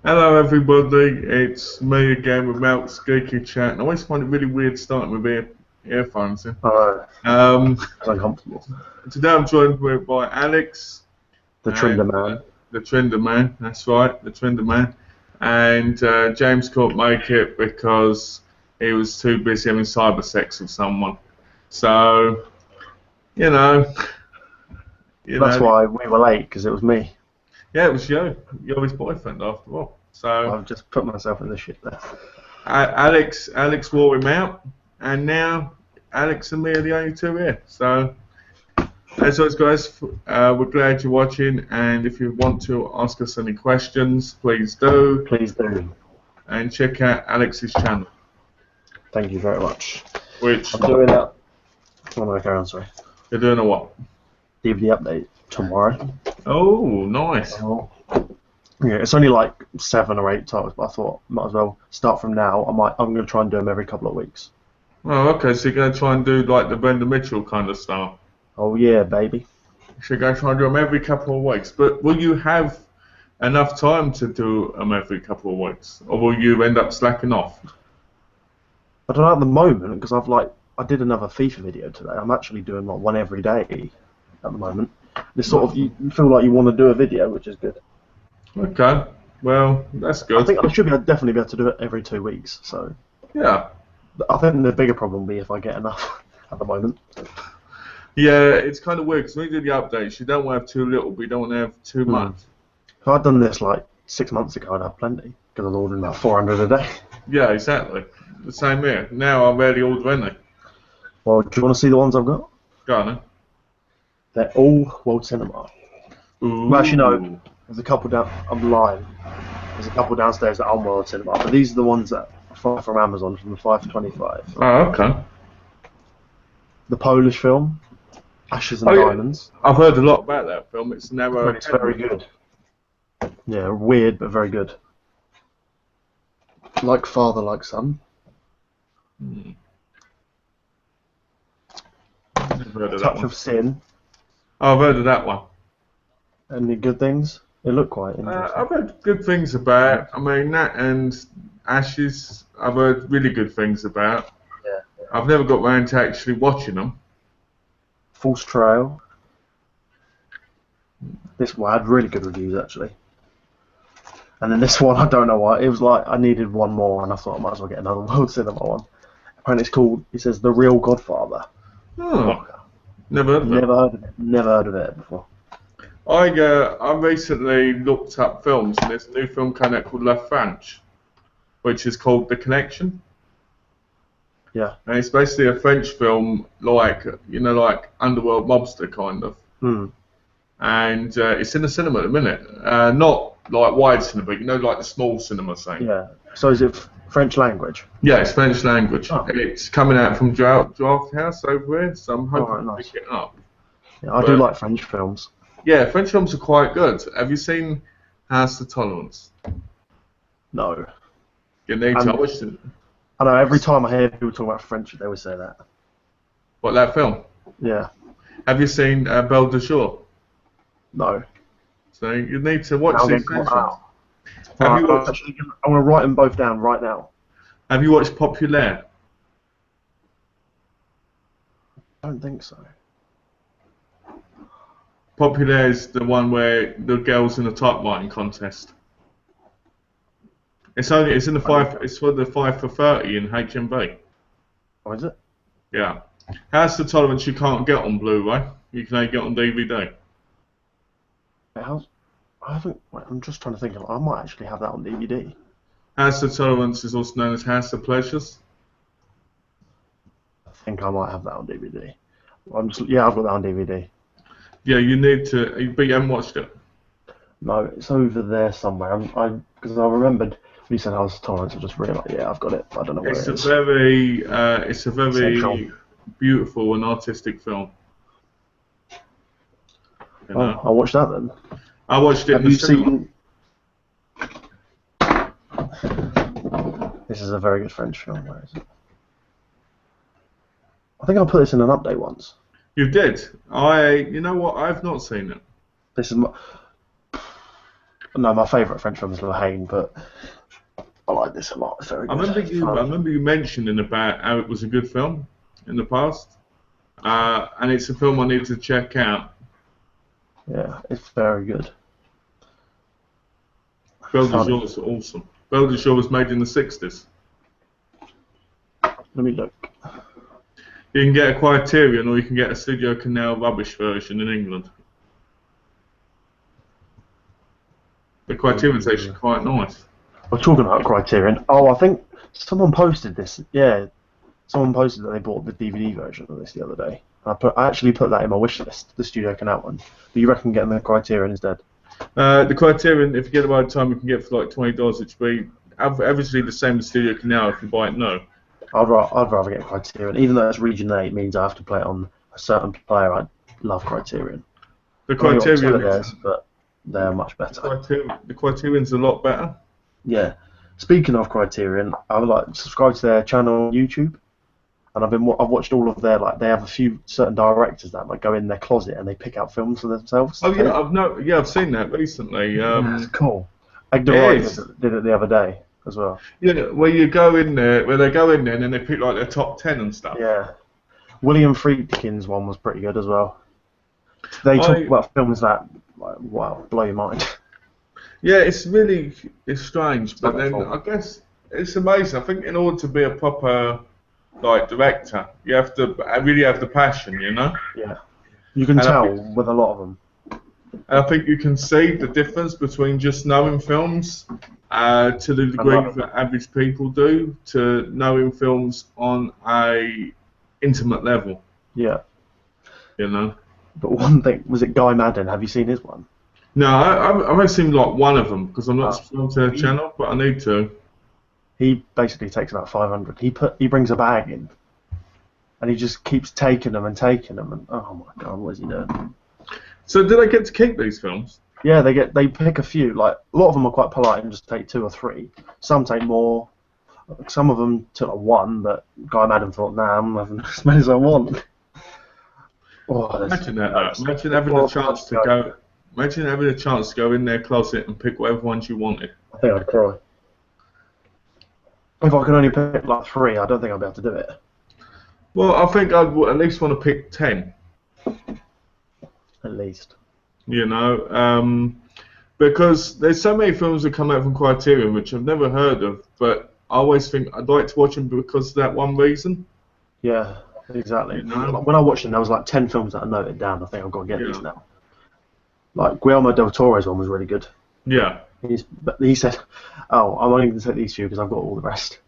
Hello everybody, it's me again with Malc's Geeky-Chat, and I always find it really weird starting with earphones in. Um, It's uncomfortable. Today I'm joined by Alex, The and Trinder Man. the Trender Man, that's right, the Trender Man, and James couldn't make it because he was too busy having cyber sex with someone. So, you know, you That's know, why we were late, because it was me. yeah, it was you. You're his boyfriend after all. So. I've just put myself in the shit there. Alex wore him out, and now Alex and me are the only two here. So, as always, guys, we're glad you're watching, and if you want to ask us any questions, please do, Please do. and check out Alex's channel, Thank you very much. which I'm doing that. Oh no, carry on, sorry. you're doing a what? DVD update tomorrow. Oh, nice. Oh. Yeah, it's only like 7 or 8 titles, but I thought might as well start from now. I'm going to try and do them every couple of weeks. Oh, okay, so you're going to try and do like the Brenda Mitchell kind of style. Oh yeah, baby. So you're going to try and do them every couple of weeks, but will you have enough time to do them every couple of weeks, or will you end up slacking off? I don't know at the moment, because I did another FIFA video today. I'm actually doing like one every day at the moment. This sort of you feel like you want to do a video, which is good. Okay, well, that's good. I think I should definitely be able to do it every 2 weeks. So Yeah. I think the bigger problem will be if I get enough at the moment. Yeah, it's kind of weird because when you do the updates, you don't want to have too little, but you don't want to have too much. If I'd done this like 6 months ago, I'd have plenty, because I was ordering about 400 a day. Yeah, exactly. The same here. Now I rarely order any. Well, do you want to see the ones I've got? Go on then. They're all World Cinema. Ooh. Well, actually, no. There's a couple down. I'm lying. There's a couple downstairs that aren't World Cinema, but these are the ones that are from Amazon, from the 525. Oh, okay. The Polish film, Ashes and Oh, yeah. Diamonds. I've heard a lot about that film. It's never. It's very good. Yeah, weird but very good. Like Father, like Son. Never heard of that Touch one. of Sin. Oh, I've heard of that one. Any good things? It looked quite interesting. I've heard good things about. I mean, that and Ashes, I've heard really good things about. Yeah. I've never got round to actually watching them. False Trail. This one had really good reviews actually. And then this one, I don't know why. It was like I needed one more, and I thought I might as well get another World Cinema one. Apparently, it's called. It says The Real Godfather. Oh, never heard of it. Never heard of it. Never heard of it before. I recently looked up films, and there's a new film coming out called La Franche, which is called The Connection. Yeah. And it's basically a French film, like like underworld mobster kind of. And it's in the cinema at the minute, not like wide cinema, but like the small cinema thing. Yeah. So is it French language? Yeah, it's French language. Oh. It's coming out from Draft House over here, so I'm hoping to pick it up. Yeah, I do like French films. Yeah, French films are quite good. Have you seen House of Tolerance? No. You need to. I watched it. I know every time I hear people talk about French, they always say that. What, that film? Yeah. Have you seen Belle de Jour? No. So you need to watch these French films. I'm going to write them both down right now. Have you watched Populaire? I don't think so. Populaire is the one where the girls in a typewriting contest. It's for the 5 for 30 in HMV. Oh, is it? Yeah. House of Tolerance you can't get on Blu-ray. You can only get on DVD. I'm just trying to think of. I might actually have that on DVD. House of Tolerance is also known as House of Pleasures. I think I might have that on DVD. I've got that on DVD. Yeah, you need to. But you haven't watched it. No, it's over there somewhere. Because I remembered when you said House of Tolerance, I just realised, yeah, I've got it. But I don't know where it is. It's a very Central. Beautiful and artistic film. You know? I'll watch that then. I watched it. Have you seen? This is a very good French film. Where is it? I think I put this in an update once. You did. You know what? I've not seen it. This is. No, my favourite French film is Le Haine, but I like this a lot. It's very I good. remember you. I Fun. remember you mentioning about how it was a good film in the past, and it's a film I need to check out. Yeah, it's very good. Belle de Funny. Jour is awesome. Belle de Jour was made in the 60s. Let me look. You can get a Criterion or you can get a Studio Canal rubbish version in England. The Criterion's actually quite nice. We're talking about Criterion. Oh, I think someone posted this. Yeah, someone posted that they bought the DVD version of this the other day. I actually put that in my wish list, the Studio Canal one. But you reckon getting the Criterion instead? The Criterion, if you get it by the time, you can get for like $20, which would be obviously the same as Studio Canal if you buy it no. I'd rather get Criterion, even though it's Region 8 means I have to play it on a certain player. I love Criterion. The Criterion, theirs, but they're much better. The Criterion's a lot better. Yeah. Speaking of Criterion, I would like subscribe to their channel on YouTube, and I've watched all of their they have a few certain directors that go in their closet and they pick out films for themselves. Oh yeah, I've seen that recently. It's cool. Edgar Wright did it the other day as well. Yeah, where you go in there, where they go in there and then they pick like their top 10 and stuff. Yeah. William Friedkin's one was pretty good as well. They talk about films that wow, blow your mind. Yeah, it's strange, but then I guess it's amazing. I think in order to be a proper director, you have to really have the passion, you know. Yeah, you can tell with a lot of them. And I think you can see the difference between just knowing films to the degree that average people do to knowing films on a intimate level. Yeah. You know. But one thing was it Guy Madden? Have you seen his one? No, I've only seen like one of them because I'm not subscribed to their channel, but I need to. He basically takes about 500. He brings a bag in, and he just keeps taking them, and oh my god, what is he doing? So do they get to keep these films? Yeah, they pick a few. Like a lot of them are quite polite and just take 2 or 3. Some take more. Some of them took one, but Guy Madden thought, nah, I'm having as many as I want. Oh, imagine that. Imagine having a chance to go. Imagine having a chance to go in their closet and pick whatever ones you wanted. I think I'd cry. If I could only pick like 3, I don't think I'd be able to do it. Well, I think I'd at least want to pick 10. At least. You know, because there's so many films that come out from Criterion which I've never heard of, but I always think I'd like to watch them because of that one reason. Yeah, exactly. You know? Like, when I watched them, there was like 10 films that I noted down. I think I've got to get these now. Like Guillermo del Toro's one was really good. Yeah. He said, "Oh, I'm only going to take these 2 because I've got all the rest."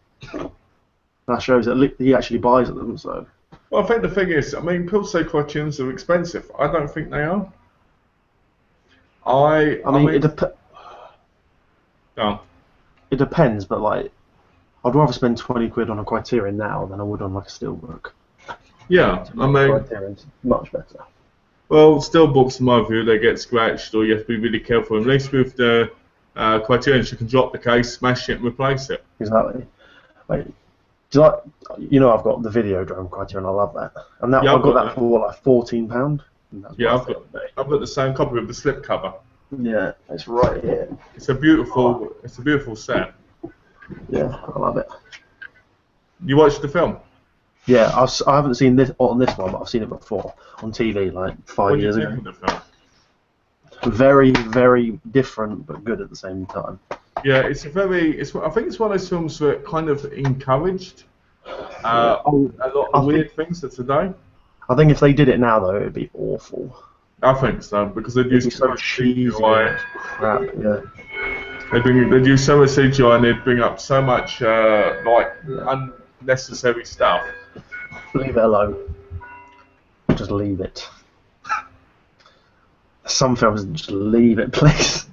That shows that he actually buys them. So. Well, I think the thing is, I mean, people say Criterions are expensive. I don't think they are. I mean it depends, but like, I'd rather spend 20 quid on a Criterion now than I would on like a Steelbook. Yeah, I mean, Criterion's much better. Well, Steelbooks, in my view, they get scratched, or you have to be really careful. At least with the Criterions, you can drop the case, smash it, and replace it. Exactly. Like, I've got the Videodrome Criterion. I love that, and that I've got that for like £14. Yeah, I've got the same copy with the slipcover. Yeah, it's right here. It's a beautiful set. Yeah, I love it. You watched the film? Yeah, I haven't seen this on this one, but I've seen it before on TV like 5 years ago. What do you think of the film? Very, very different, but good at the same time. Yeah, I think it's one of those films that kind of encouraged a lot of weird things of today. I think if they did it now, though, it would be awful. I think so, because they'd use so cheesy crap. Yeah. They'd use so much CGI and they'd bring up so much unnecessary stuff. Leave it alone. Just leave it. Some films, just leave it, please.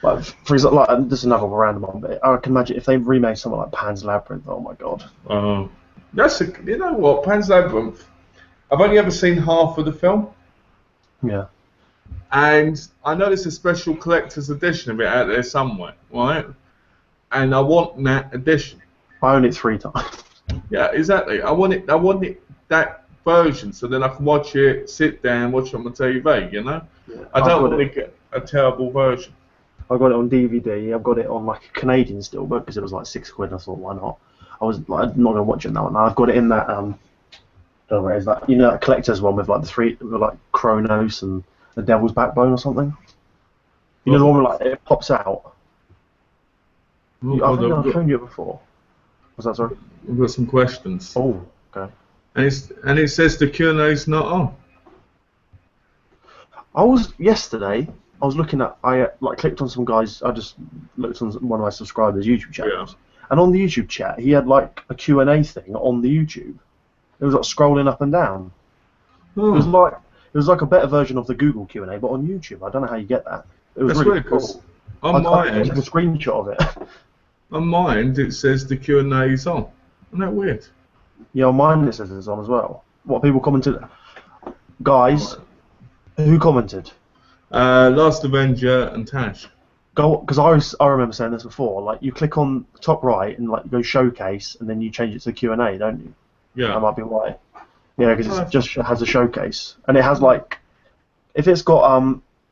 Like, for example, this is another random one, but I can imagine if they remade something like Pan's Labyrinth. Oh my god. You know what, Pan's Labyrinth. I've only ever seen half of the film. Yeah. And I know there's a special collector's edition of it out there somewhere, right? And I want that edition. I own it 3 times. Yeah, exactly. I want it that version, so then I can sit down, watch it on my TV. You know. Yeah, I don't want to get a terrible version. I got it on DVD. I've got it on like a Canadian steelbook because it was like £6. And I thought, why not? I was like, I'm not gonna watch it now. And I've got it in that don't know where it is, that, you know, that collector's one with like with like Kronos and the Devil's Backbone or something. You know the one where like it pops out. I think I've shown you it before. Was that sorry? We've got some questions. Oh, okay. And it says the Q&A's not on. I was looking at, I like clicked on some guys. I just looked on one of my subscribers' YouTube channels, and on the YouTube chat, he had like a Q&A thing on the YouTube. It was like scrolling up and down. Oh. It was like a better version of the Google Q&A, but on YouTube. I don't know how you get that. It was That's really weird, cool. I took a screenshot of it. On mine, it says the Q&A's on. Isn't that weird? Yeah, on mine it says it's on as well. What people commented? Guys, who commented? Last Avenger and Tash. Because I remember saying this before. Like you click on the top right and like you go showcase, and then you change it to Q&A, don't you? Yeah. That might be why. Yeah, because it just has a showcase, and it has like, if it's got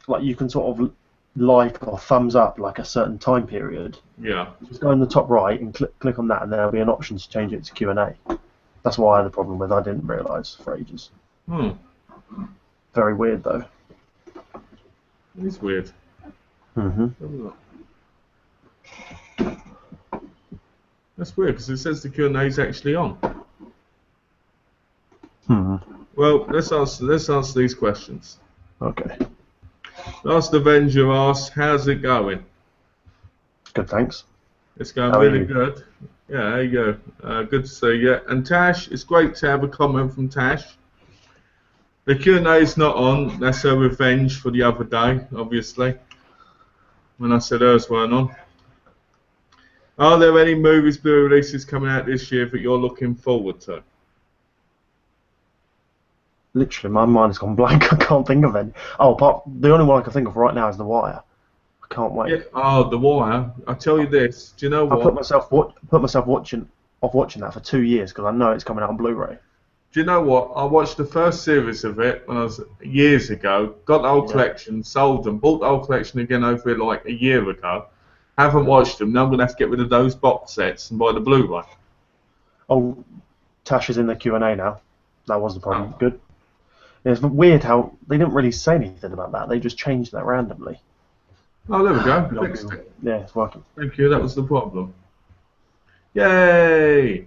like you can sort of like or thumbs up like a certain time period. Yeah. Just go in the top right and click on that, and there'll be an option to change it to Q&A. That's what I had a problem with. I didn't realise for ages. Very weird though. It is weird. That's weird because it says the Q&A's actually on. Well, let's answer these questions. Okay. Last Avenger asks, how's it going? Good, thanks. It's going really good. Yeah, there you go. Good to see you. And Tash, it's great to have a comment from Tash. The Q&A is not on. That's her revenge for the other day, obviously, when I said hers weren't on. Are there any movies, Blu-ray releases coming out this year that you're looking forward to? Literally, my mind's gone blank. I can't think of any. Oh, the only one I can think of right now is The Wire. I can't wait. Yeah. Oh, The Wire. I'll tell you this. Do you know what? I put myself watching that for 2 years because I know it's coming out on Blu-ray. Do you know what? I watched the first series of it when I was years ago. Got the whole collection, sold them, bought the whole collection again over like a year ago. Haven't watched them. Now I'm gonna have to get rid of those box sets and buy the Blu-ray. Oh, Tash is in the Q&A now. That was the problem. Good. Yeah, it's weird how they didn't really say anything about that. They just changed that randomly. Oh, there we go. Fixed it. Yeah, it's working. Thank you. That was the problem. Yay!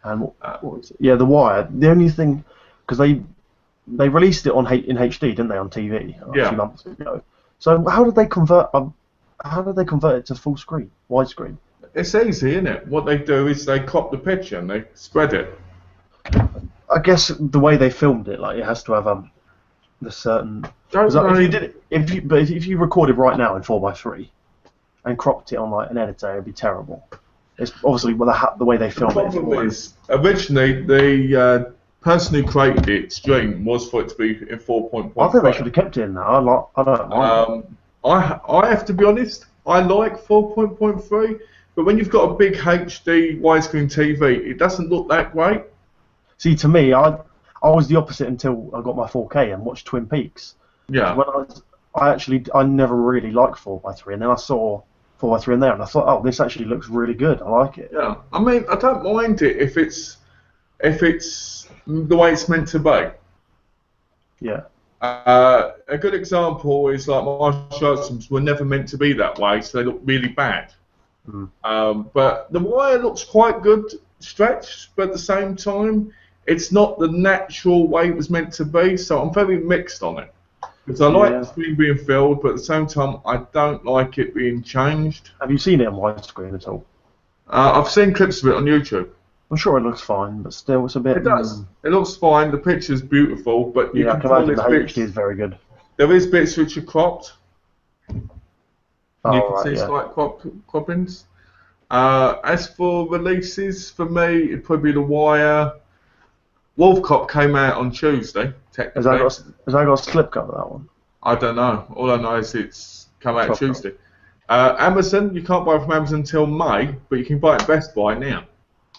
And what was it? Yeah, The Wire. The only thing, because they released it in HD, didn't they, on TV a few months ago? So how did they convert? It to full screen, widescreen? It's easy, isn't it? What they do is they crop the picture and they spread it. I guess the way they filmed it, like it has to have the certain. If you recorded right now in 4:3 and cropped it on like an editor, it'd be terrible. It's obviously the way they filmed it. The problem is, originally the person who created it, Stream, was for it to be in 4.1. I think they should have kept it in that. I don't mind. I have to be honest. I like 4.3, but when you've got a big HD widescreen TV, it doesn't look that great. See, to me, I was the opposite until I got my 4K and watched Twin Peaks. Yeah. When I never really liked 4:3, and then I saw 4:3 in there, and I thought, oh, this actually looks really good. I like it. Yeah. I mean, I don't mind it if it's the way it's meant to be. Yeah. A good example is like martial arts were never meant to be that way, so they look really bad. But The Wire looks quite good stretched, but at the same time, it's not the natural way it was meant to be, so I'm very mixed on it. Because I like the screen being filled, but at the same time, I don't like it being changed. Have you seen it on widescreen at all? I've seen clips of it on YouTube. I'm sure it looks fine, but still, it's a bit. It does. It looks fine. The picture's beautiful, but you can tell the HD is very good. There is bits which are cropped. You can see yeah. slight croppings. As for releases, for me, it'd probably be The Wire. Wolf Cop came out on Tuesday, technically. Has that got a slipcover, that one? I don't know. All I know is it's come out Tuesday. Amazon, you can't buy it from Amazon until May, but you can buy it at Best Buy now.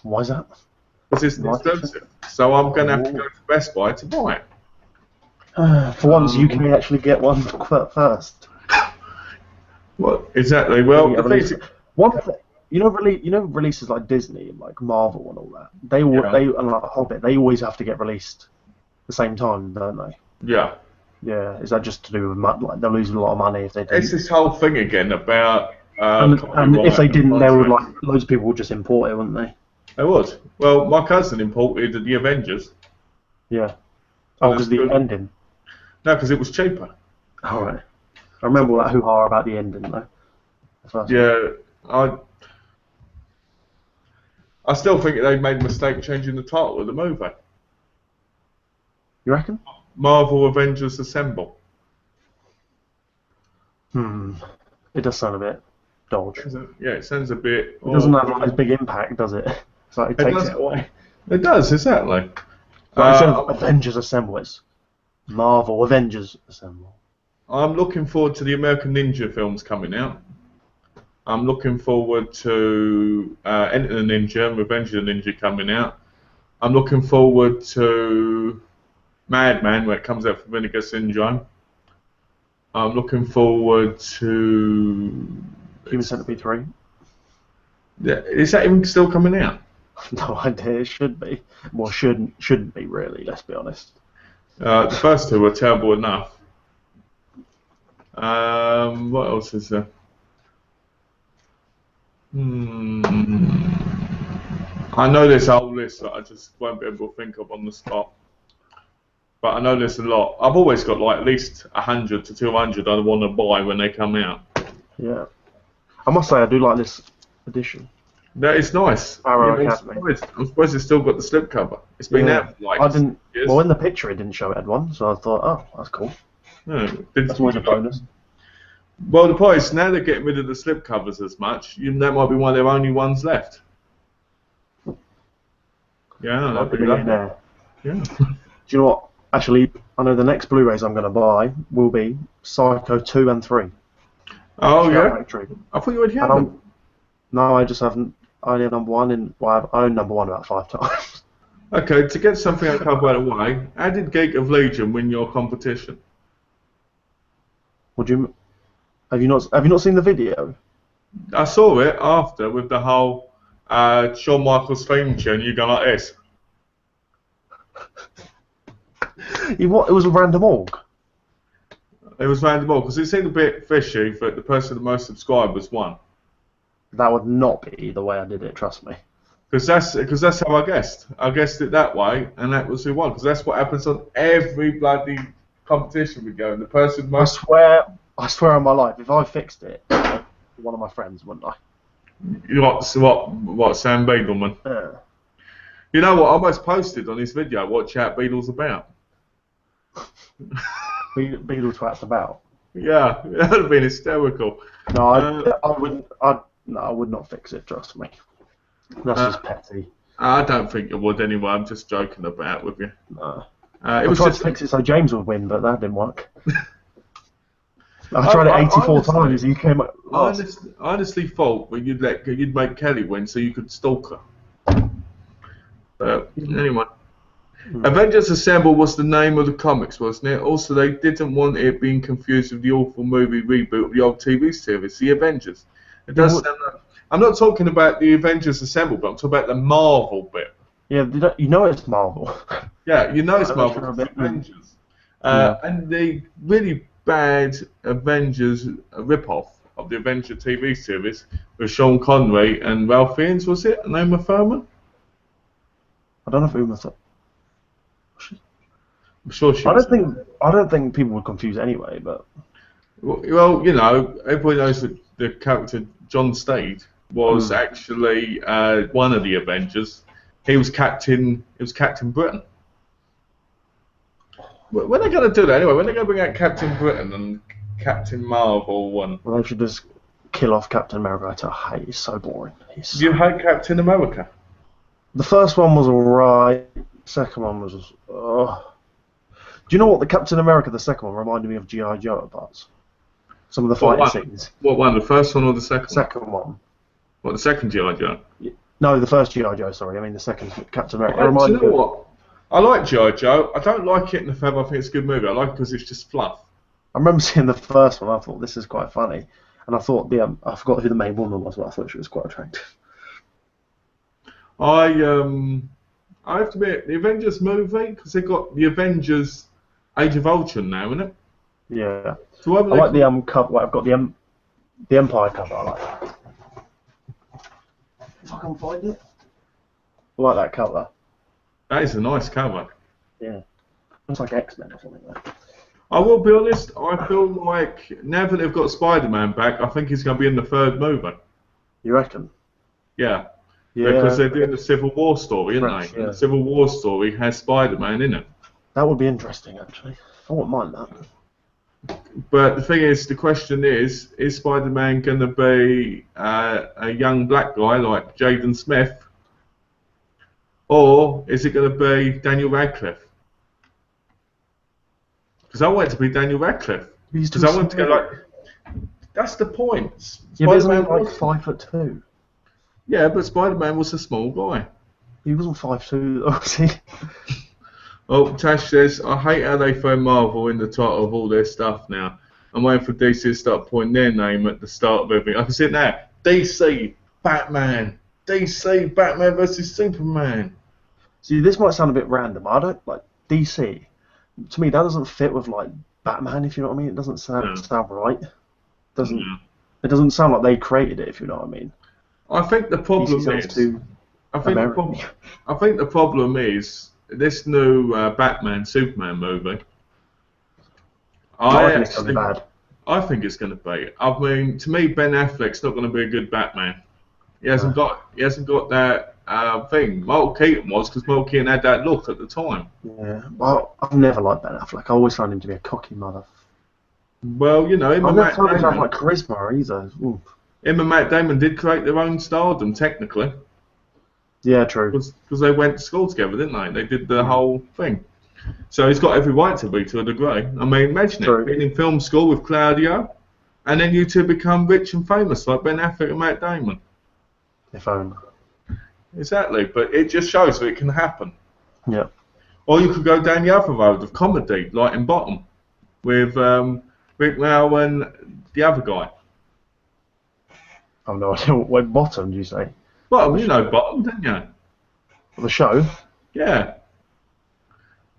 Why is that? Because it's exclusive. So I'm going to have to go to Best Buy to buy it. For once, you can actually get one first. What exactly? Well, Yeah, the thing is, one thing, releases like Disney and like Marvel and all that. yeah, They and like Hobbit, they always have to get released at the same time, don't they? yeah. Yeah, is that just to do with like they'll lose a lot of money if they It's didn't? this whole thing again about And if copyright they and didn't, they would like contracts. loads of people would just import it, wouldn't they? It was. Well, my cousin imported the Avengers, Yeah. and Oh, it's because the good. ending. No, because it was cheaper. All right. I remember all that hoo-ha about the ending though. The first one. Yeah, I still think they made a mistake changing the title of the movie. You reckon? Marvel Avengers Assemble. Hmm. It does sound a bit dodge. Yeah, it sounds a bit. It doesn't have Oh, like as big impact, does it? It's like it it takes does. it away. It does exactly. Like instead of Uh, Avengers Assemble, it's Marvel Avengers Assemble. I'm looking forward to the American Ninja films coming out. I'm looking forward to Enter the Ninja and Revenge of the Ninja coming out. I'm looking forward to Madman, where it comes out for Vinegar Syndrome. I'm looking forward to. Human Centipede 3? Yeah, is that even still coming out? No idea. It should be. Well, shouldn't be really. Let's be honest. The first two were terrible enough. What else is there? I know there's a whole list that I just won't be able to think of on the spot. But I know there's a lot. I've always got like at least 100 to 200 I want to buy when they come out. Yeah. I must say I do like this edition. That is nice. Arrow Yeah, Academy. I'm surprised it's still got the slipcover. It's been Yeah. out for like I didn't. years. Well, in the picture it didn't show it had one, so I thought, oh, that's cool. No, That's always a bonus. Well, the point is now they're getting rid of the slipcovers as much. That might be one of their only ones left. Yeah, that'd be lovely. Yeah. Do you know what? Actually, I know the next Blu-rays I'm going to buy will be Psycho 2 and 3. Oh, Shout yeah? Factory. I thought you already had And them. No, I just haven't. I only have number one in. Well, I own number one about 5 times. Okay, to get something out of the way, how did Geek of Legion win your competition? Would you? Have you not seen the video? I saw it after with the whole Shawn Michaels theme tune. You go like this. It was a random org. It was random because it seemed a bit fishy that the person with the most subscribers won. That would not be the way I did it. Trust me. Because that's how I guessed. I guessed it that way, and that was who won. Because that's what happens on every bloody competition we go. And the person most. I swear on my life, if I fixed it, one of my friends, wouldn't I? What Sam Beagleman? Yeah. You know what? I almost posted on his video what Chat Beadle's about. Beetle twats about. Yeah, that would have been hysterical. No, I wouldn't. I would not fix it. Trust me. That's just petty. I don't think it would anyway. I'm just joking about with you. No. It was tried just to fix it so James would win, but that didn't work. I tried it 84 times. You came up last. I honestly thought that you'd make Kelly win so you could stalk her. But anyway, Avengers Assemble was the name of the comics, wasn't it? Also, they didn't want it being confused with the awful movie reboot of the old TV series, The Avengers. It does sound like, I'm not talking about the Avengers Assemble, but I'm talking about the Marvel bit. Yeah, you know it's Marvel. Yeah, you know it's Marvel. It's Avengers. And the really bad Avengers rip-off of the Avenger TV series with Sean Connery and Ralph Fiennes, was it? And Uma Thurman? I don't know if Uma Thurman. I'm sure she I was. don't think people would confuse anyway, but. Well, you know, everybody knows that the character John Stade was actually one of the Avengers. He was Captain Britain. When are they going to do that anyway? When are they going to bring out Captain Britain and Captain Marvel one? Well, they should just kill off Captain America. I hate. He's so boring. You hate Captain America? The first one was alright. Second one was. Do you know what the Captain America, the second one, reminded me of G.I. Joe at parts? Some of the fighting scenes. What one? The first one or the second? Second one. What, the second G.I. Joe? No, the first G.I. Joe. Sorry, I mean the second Captain America. Do you know what? I like G.I. Joe. I don't like it in the film. I think it's a good movie. I like it because it's just fluff. I remember seeing the first one. I thought this is quite funny, And I thought I forgot who the main woman was, but I thought she was quite attractive. I have to admit, the Avengers movie, because they've got the Avengers Age of Ultron now, isn't it? Yeah. So whether I they like the cover. Well, I've got the Empire cover. I like that. If I can find it. I like that cover. That is a nice cover. Yeah. Looks like X-Men or something like that. I will be honest, I feel like now that they've got Spider-Man back, I think he's going to be in the third movie. You reckon? Yeah. Yeah. Because they're doing the Civil War story, aren't they? Yeah. And the Civil War story has Spider-Man in it. That would be interesting, actually. I wouldn't mind that. But the thing is, the question is Spider-Man going to be a young black guy like Jaden Smith? Or is it going to be Daniel Radcliffe? Because I want it to be Daniel Radcliffe. Because I want to go like... That's the point. Yeah, but isn't he like 5'2"? Yeah, but Spider-Man was a small guy. He wasn't 5'2", was he? Oh, Tash says, I hate how they throw Marvel in the title of all their stuff now. I'm waiting for DC to start pointing their name at the start of everything. I can see it now. DC, Batman. DC, Batman versus Superman. See, this might sound a bit random. I don't like DC. To me, that doesn't fit with like Batman. If you know what I mean, it doesn't sound right. It doesn't sound like they created it. If you know what I mean. I think the problem I think the problem is this new Batman Superman movie. I think it's going to be bad. I think it's going to be. I mean, to me, Ben Affleck's not going to be a good Batman. He hasn't got that thing. Malc Keaton was, because Malc Keaton had that look at the time. Yeah, well, I've never liked Ben Affleck. I always found him to be a cocky mother. Well, you know, I never found him to have like charisma either. Ooh. Him and Matt Damon did create their own stardom, technically. Yeah, true. Because they went to school together, didn't they? They did the whole thing. So he's got every right to be, to a degree. I mean, imagine it, being in film school with Claudio, and then you two become rich and famous like Ben Affleck and Matt Damon. If only. Exactly, but it just shows that it can happen. Yeah. Or you could go down the other road of comedy, like in Bottom, with Rick Mao and the other guy. I've no idea what Bottom, do you say? Bottom, you know Bottom, didn't you? The show? Yeah.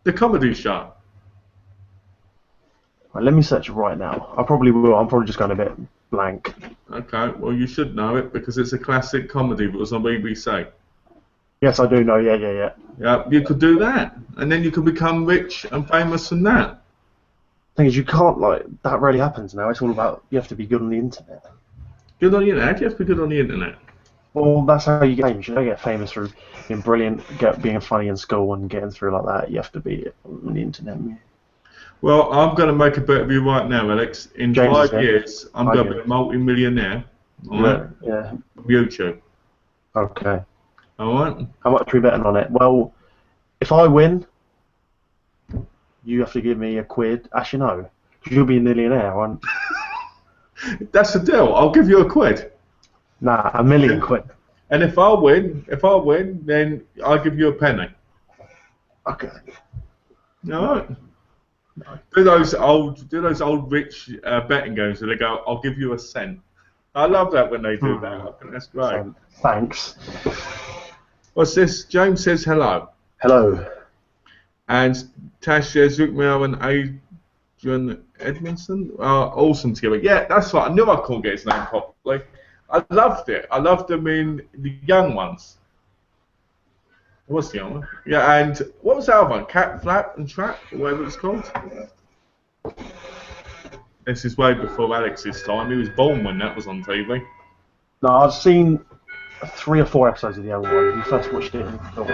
The comedy show. Right, let me search it right now. I probably will. I'm probably just going a bit blank. Okay, well you should know it because it's a classic comedy that was on BBC. Yes, I do know. Yeah. Yeah, you could do that, and then you could become rich and famous from that. Thing is, you can't that. Rarely happens now. It's all about you have to be good on the internet. Good on the internet. You have to be good on the internet. Well, that's how you get famous. You don't get famous through being brilliant, being funny in school, and getting through like that. You have to be on the internet. Well, I'm going to make a bet of you right now, Alex. In 5 years, I'm going to be a multi-millionaire. All right? Yeah. YouTube. Okay. All right. How much are we betting on it? Well, if I win, you have to give me £1. Actually, no. You'll be a millionaire, won't you? That's the deal. I'll give you £1. Nah, £1 million. And if I win, then I'll give you a penny. Okay. All right. No. Do those old rich betting games where they go, I'll give you a cent. I love that when they do that. I think that's great. Thanks. What's this? James says hello. Hello. And Tash says Rick Mel and Adrian Edmondson are awesome together. Yeah, that's right. I knew I couldn't get his name properly. I loved it. I loved them in the young ones. What's the other one? Yeah, and what was the other one? Cat Flap and Trap, or whatever it's called? This is way before Alex's time. He was born when that was on TV. No, I've seen 3 or 4 episodes of the other one. You first watched it in school.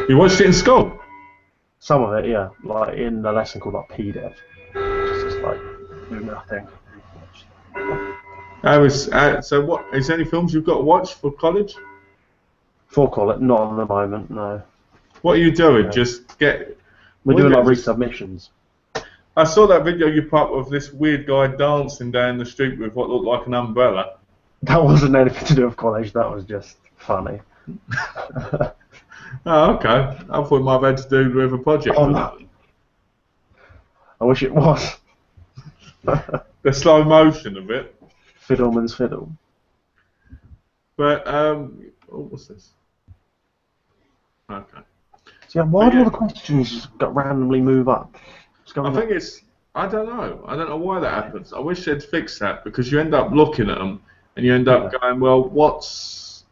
You watched it in school? Some of it, yeah. Like in a lesson called PDev. It's just like nothing. So what? Is there any films you've got to watch for college? For college, not at the moment, no. What are you doing? Yeah. Just get... We're doing like resubmissions. I saw that video you put up of this weird guy dancing down the street with what looked like an umbrella. That wasn't anything to do with college, that was just funny. Oh, okay. I thought it might have had to do with a project. Oh, no. I wish it was. The slow motion of it. Fiddleman's Fiddle. But what's this? Okay. So yeah, why But do all yeah, the questions just got randomly move up? What's I going on? think it's. I don't know. I don't know why that happens. I wish they'd fix that because you end up looking at them and you end up Yeah. going, well, what's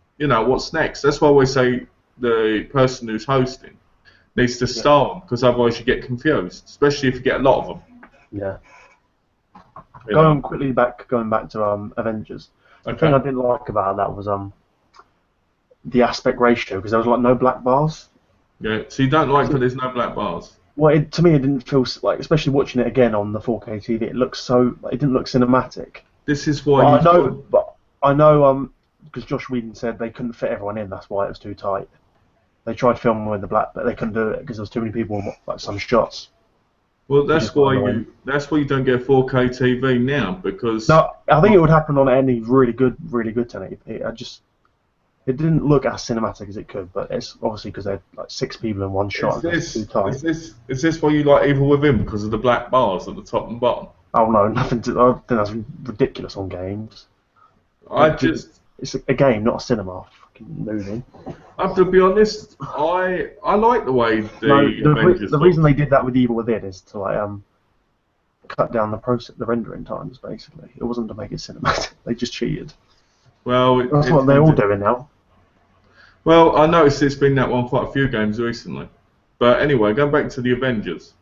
next? That's why we say the person who's hosting needs to Yeah. star them because otherwise you get confused, especially if you get a lot of them. Yeah. You know. Going back to Avengers. The thing Okay. I didn't like about that was the aspect ratio because there was like no black bars. Yeah. So you don't like So, that there's no black bars. well, to me it didn't feel like, especially watching it again on the 4K TV, it looks so like, it didn't look cinematic. This is why you've got. But I know because Josh Whedon said they couldn't fit everyone in. That's why it was too tight. They tried filming with the black, but they couldn't do it because there was too many people in like some shots. Well, Which is quite annoying. that's why you don't get 4K TV now because. No, I think it would happen on any really good 1080p. It didn't look as cinematic as it could, but it's obviously because they're like 6 people in one shot. It's too tight. Is this why you like Evil Within because of the black bars at the top and bottom? Oh no, nothing to. I think that's ridiculous on games. It's a game, not a cinema. Fucking movie. I have to be honest. I like the way Avengers The look. reason they did that with Evil Within is to like cut down the rendering times. Basically, it wasn't to make it cinematic. They just cheated. Well, That's what they're all doing now. Well, I noticed it's been that one quite a few games recently. But anyway, going back to the Avengers.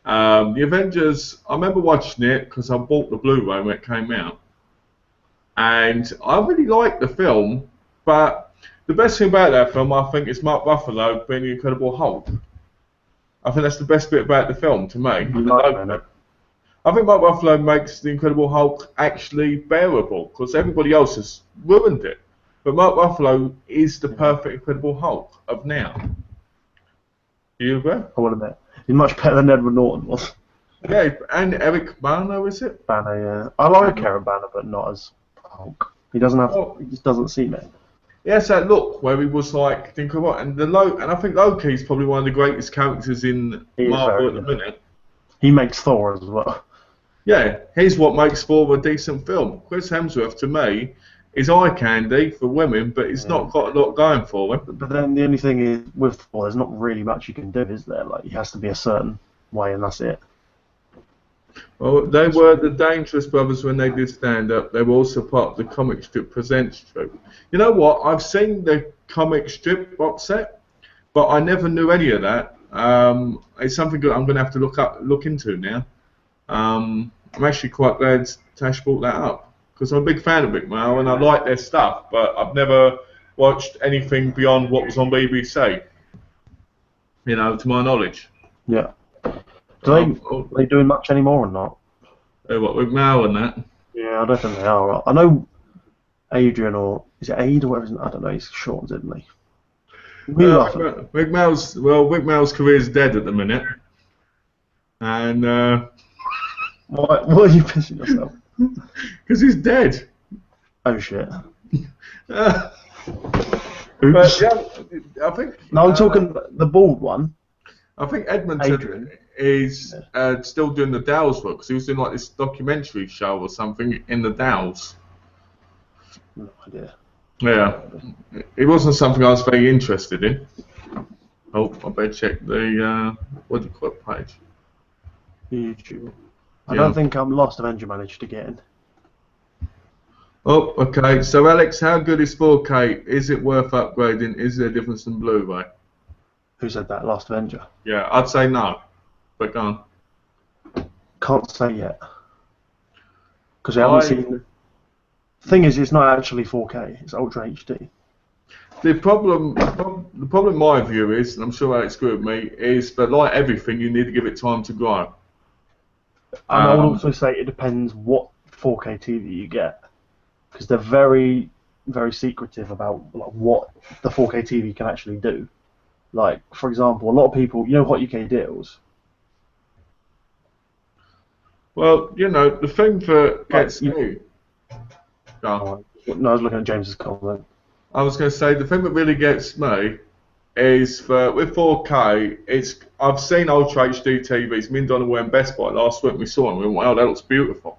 The Avengers, I remember watching it because I bought the Blu-ray when it came out. And I really liked the film, but the best thing about that film, I think, is Mark Ruffalo being the Incredible Hulk. I think that's the best bit about the film to me. I think Mark Ruffalo makes the Incredible Hulk actually bearable because everybody else has ruined it. But Mark Ruffalo is the perfect Incredible Hulk of now. Do you agree? I will admit, he's much better than Edward Norton was. Yeah, and Eric Bana, is it? Banner, yeah. I like Eric Banner, but not as Hulk. He just doesn't seem it. He has that look where he was like, think of what, and I think Loki's probably one of the greatest characters in Marvel at the minute. He makes Thor as well. Yeah, he's what makes Thor a decent film. Chris Hemsworth, to me, is eye candy for women, but he's not got a lot going for him. But then the only thing is, with Thor, there's not really much you can do, is there? Like, he has to be a certain way, and that's it. Well, they were the Dangerous Brothers when they did stand up. They were also part of the comic strip Presents troupe. You know what? I've seen the comic strip box set, but I never knew any of that. It's something that I'm going to have to look into now. I'm actually quite glad Tash brought that up because I'm a big fan of Big Mal and I like their stuff, but I've never watched anything beyond what was on BBC. You know, to my knowledge. Yeah. Are they doing much anymore or not? What, with Mal and that? Yeah, I don't think they are. I know Adrian, or is it Aid or whatever? I don't know. He's short, isn't he? Big Mal's career is dead at the minute, and why are you pissing yourself? Because he's dead. Oh shit. But yeah, I think. No, I'm talking the bald one. I think Edmonton is still doing the Dow's work because he was doing like this documentary show or something in the Dows. No idea. Yeah, it wasn't something I was very interested in. Oh, I better check the what do you call it page? YouTube. I don't think Lost Avenger managed to get in. Oh, okay. So Alex, how good is 4K? Is it worth upgrading? Is there a difference in Blu-ray? Who said that? Lost Avenger. Yeah, I'd say no. But go on. Can't say yet. Because we haven't seen. The thing is, it's not actually 4K. It's Ultra HD. The problem in my view is, and I'm sure Alex agrees with me, is that like everything, you need to give it time to grow. And I would also say it depends what 4K TV you get, because they're very, very secretive about like, what the 4K TV can actually do. Like, for example, a lot of people, you know, Hot UK Deals. Well, you know, the thing that gets me. No, I was looking at James's comment. I was going to say the thing that really gets me is that with 4K, I've seen Ultra HD TVs. Me and Donna were in Best Buy last week. We saw them. We went, wow, that looks beautiful.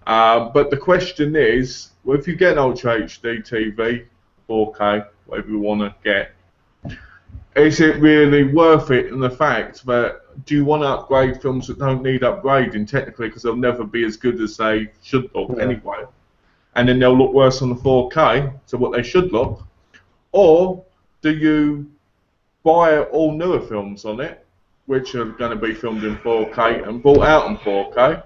But the question is, well, if you get an Ultra HD TV, 4K, whatever you want to get, is it really worth it in the fact that do you want to upgrade films that don't need upgrading technically because they'll never be as good as they should look anyway, and then they'll look worse on the 4K, so what they should look, or do you buy all newer films on it, which are going to be filmed in 4K and brought out on 4K,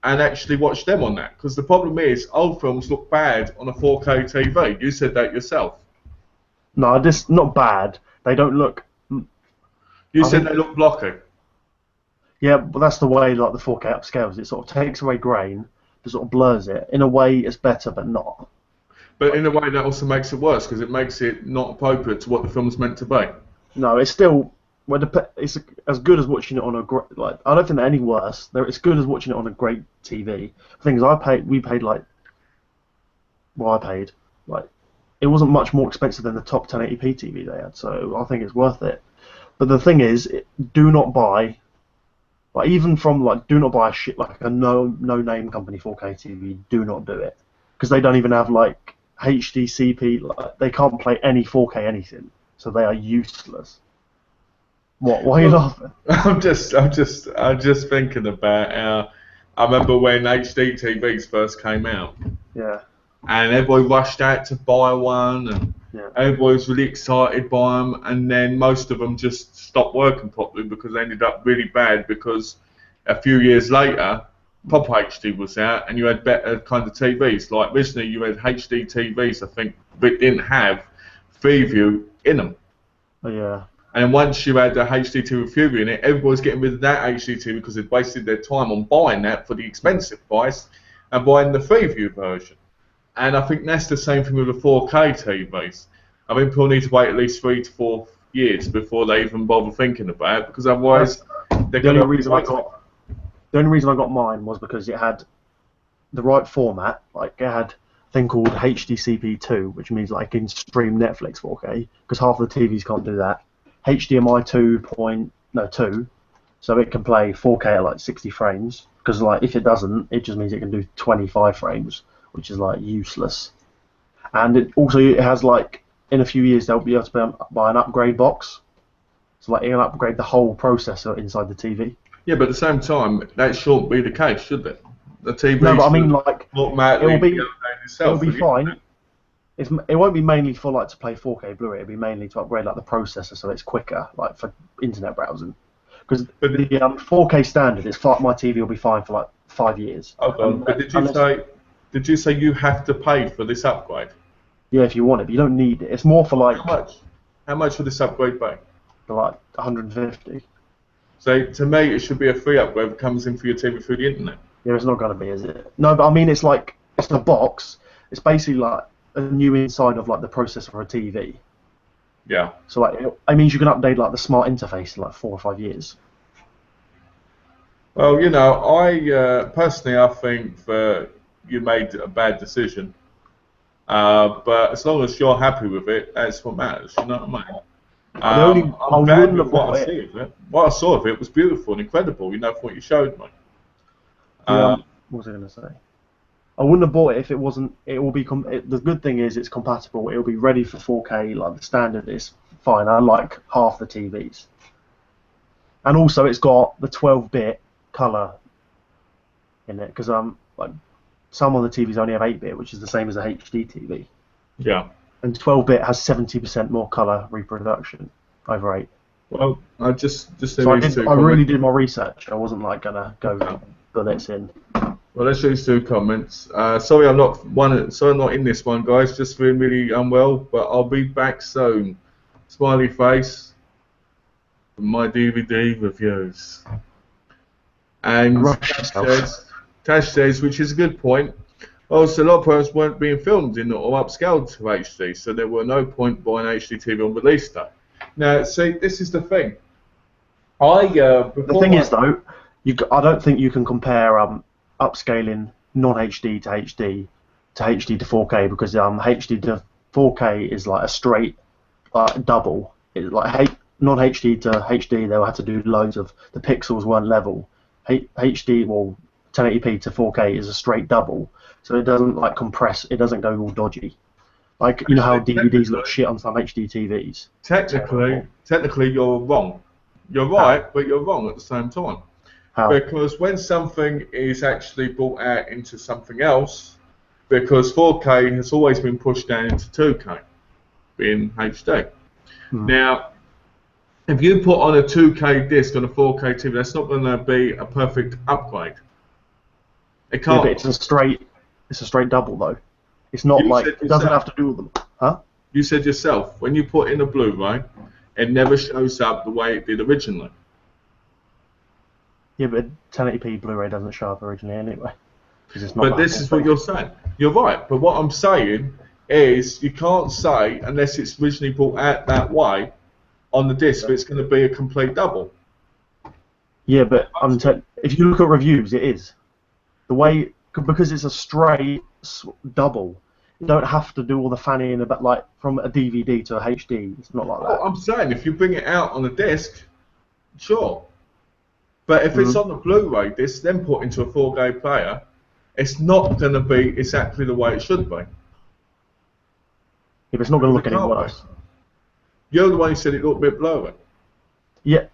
and actually watch them on that? Because the problem is, old films look bad on a 4K TV. You said that yourself. No, this not bad. They don't look. You said they look blocky. Yeah, but that's the way like the 4K upscales. It sort of takes away grain, but sort of blurs it. In a way, it's better, but not. But in a way, that also makes it worse because it makes it not appropriate to what the film's meant to be. No, it's still. It's as good as watching it on a like. I don't think they're any worse. It's good as watching it on a great TV. The thing is, we paid like. Well, I paid like. It wasn't much more expensive than the top 1080p TV they had, so I think it's worth it. But the thing is, do not buy, like even from like, do not buy a shit like a no name company 4K TV. Do not do it because they don't even have like HDCP. Like, they can't play any 4K anything, so they are useless. What? Why are you laughing? I'm just thinking about how I remember when HD TVs first came out. Yeah. And everybody rushed out to buy one, and everybody was really excited by them, and then most of them just stopped working properly because they ended up really bad because a few years later, proper HD was out, and you had better kind of TVs. Like originally you had HD TVs, I think, but didn't have Freeview in them. Oh, yeah. And once you had the HD TV with Freeview in it, everybody's getting rid of that HD TV because they'd wasted their time on buying that for the expensive price and buying the Freeview version. And I think that's the same thing with the 4K TVs. I think people need to wait at least 3 to 4 years before they even bother thinking about it, because otherwise they're going to. The only reason I got mine was because it had the right format. Like it had a thing called HDCP2, which means like I can stream Netflix 4K, because half of the TVs can't do that. HDMI 2.2, so it can play 4K at like 60 frames. Because like if it doesn't, it just means it can do 25 frames. Which is like useless, and it has like in a few years they'll be able to buy an upgrade box, so like it'll upgrade the whole processor inside the TV. Yeah, but at the same time that shouldn't be the case, should it? The TV. No, but I mean like it'll be fine. It won't be mainly for like to play 4K Blu-ray. It'll be mainly to upgrade like the processor so it's quicker, like for internet browsing. Because the 4K standard is my TV will be fine for like 5 years. Okay, but did you say you have to pay for this upgrade? Yeah, if you want it, but you don't need it. It's more for like... How much would this upgrade be? For like 150. So to me, it should be a free upgrade that comes in for your TV through the internet. Yeah, it's not going to be, is it? No, but I mean, it's like, it's a box. It's basically like a new inside of like the processor for a TV. Yeah. So like, it means you can update like the smart interface in like 4 or 5 years. Well, you know, I personally, I think that you made a bad decision, but as long as you're happy with it, that's what matters. You know what I mean? I'm glad with what I see of it. What I saw of it was beautiful and incredible. You know, from what you showed me. What was I going to say? I wouldn't have bought it if it wasn't. It will be. The good thing is it's compatible. It will be ready for 4K. Like the standard is fine. I like half the TVs, and also it's got the 12-bit color in it because like. Some of the TVs only have 8-bit, which is the same as a HD TV. Yeah. And 12-bit has 70% more colour reproduction over 8. Well, I really did my research. I wasn't like gonna go bullets in. Well, let's do 2 comments. Sorry, I'm not in this one, guys. Just feeling really unwell, but I'll be back soon. Smiley face. My DVD reviews. And Tash says, which is a good point. Also, a lot of programs weren't being filmed in or upscaled to HD, so there were no point buying HD TV on release day. Now, see, this is the thing. The thing is, though, I don't think you can compare upscaling non-HD to HD to HD to 4K because HD to 4K is like a straight double. It's like non-HD to HD, they'll have to do loads of the pixels weren't level. HD, well, 1080p to 4K is a straight double, so it doesn't like compress. It doesn't go all dodgy. Like you know how DVDs look shit on some HD TVs. Technically, you're wrong. You're right, but you're wrong at the same time. How? Because when something is actually brought out into something else, because 4K has always been pushed down into 2K, being HD. Now, if you put on a 2K disc on a 4K TV, that's not going to be a perfect upgrade. It can't. Yeah, but it's a straight double though. It's not like it doesn't have to do with them, huh? You said yourself when you put in a Blu-ray, it never shows up the way it did originally. Yeah, but 1080p Blu-ray doesn't show up originally anyway. It's not. But this is what you're saying. You're right. But what I'm saying is you can't say unless it's originally brought out that way on the disc, it's going to be a complete double. Yeah, but if you look at reviews, it is the way because it's a straight double. You don't have to do all the fanning about like from a DVD to a HD. It's not like that. I'm saying if you bring it out on a disc, sure. But if it's on the Blu-ray disc, then put into a 4K player, it's not going to be exactly the way it should be. If it's not going to look any worse. You're the one who said it looked a bit blurry. Yeah.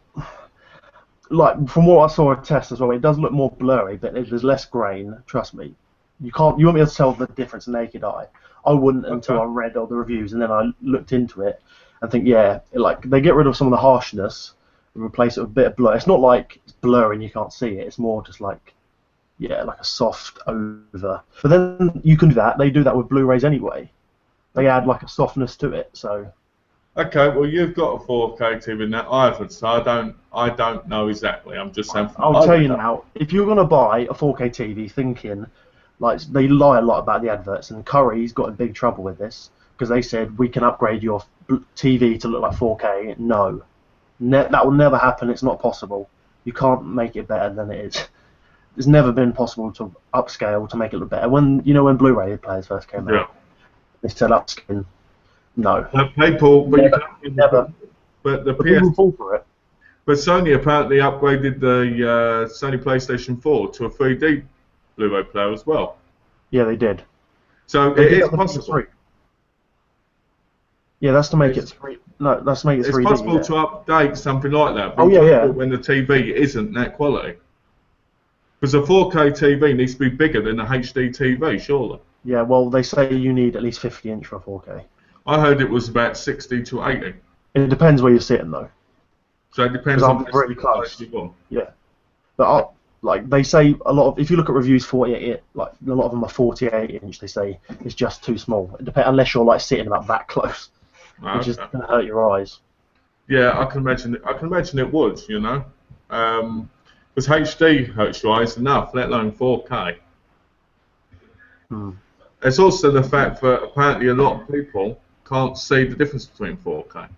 Like from what I saw at test as well, it does look more blurry, but there's less grain. Trust me, you won't be able to tell the difference naked eye. I wouldn't until I read all the reviews and then I looked into it and think, like they get rid of some of the harshness and replace it with a bit of blur. It's not like it's blurry and you can't see it. It's more just like, like a soft over. But then you can do that. They do that with Blu-rays anyway. They add like a softness to it. So. Okay, well you've got a 4K TV now. I haven't, so I don't know exactly. I'm just saying. I'll tell you now. If you're gonna buy a 4K TV, thinking like they lie a lot about the adverts, and Curry's got in big trouble with this because they said we can upgrade your TV to look like 4K. No, that will never happen. It's not possible. You can't make it better than it is. It's never been possible to upscale to make it look better. When Blu-ray players first came out, they said upscale. No. People, but never. But the people fall for it. But Sony apparently upgraded the Sony PlayStation 4 to a 3D Blu-ray player as well. Yeah, they did. So it is possible. Yeah, that's to make it 3. No, that's to make it 3D. It's possible to update something like that. When the TV isn't that quality. Because a 4K TV needs to be bigger than a HD TV, surely. Yeah, well, they say you need at least 50 inch for a 4K. I heard it was about 60 to 80. It depends where you're sitting, though. So it depends on the really close. You want. Yeah, but like they say a lot of. If you look at reviews, 48, like a lot of them are 48 inch. They say it's just too small. It depends unless you're like sitting about that close, which is going to hurt your eyes. Yeah, I can imagine. I can imagine it would. Because HD hurts your eyes enough, let alone 4K. It's also the fact that apparently a lot of people can't see the difference between 4K.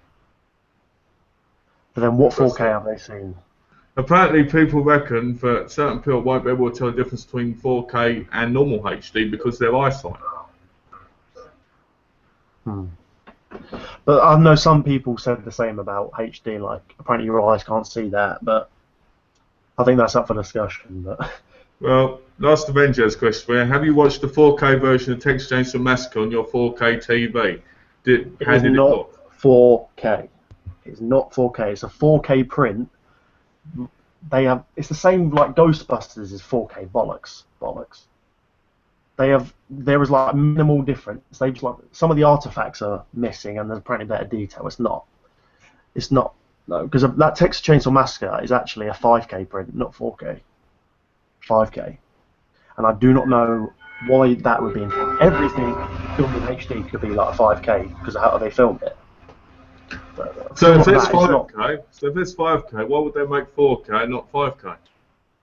But then what 4K have they seen? Apparently people reckon that certain people won't be able to tell the difference between 4K and normal HD because of their eyesight. But I know some people said the same about HD, like apparently your eyes can't see that, but I think that's up for discussion. But well, Last Avengers question: have you watched the 4K version of Texas Chainsaw Massacre on your 4K TV? How did it look? 4K. It's not 4K. It's a 4K print. It's the same like Ghostbusters is 4K. Bollocks. There is like minimal difference. They just like some of the artifacts are missing and there's apparently better detail. It's not. No, because that Texas Chainsaw Massacre is actually a 5K print, not 4K. 5K. And I do not know why that would be. Everything filmed in HD could be like a 5K because of how they filmed it. So if it's 5K, why would they make 4K, not 5K?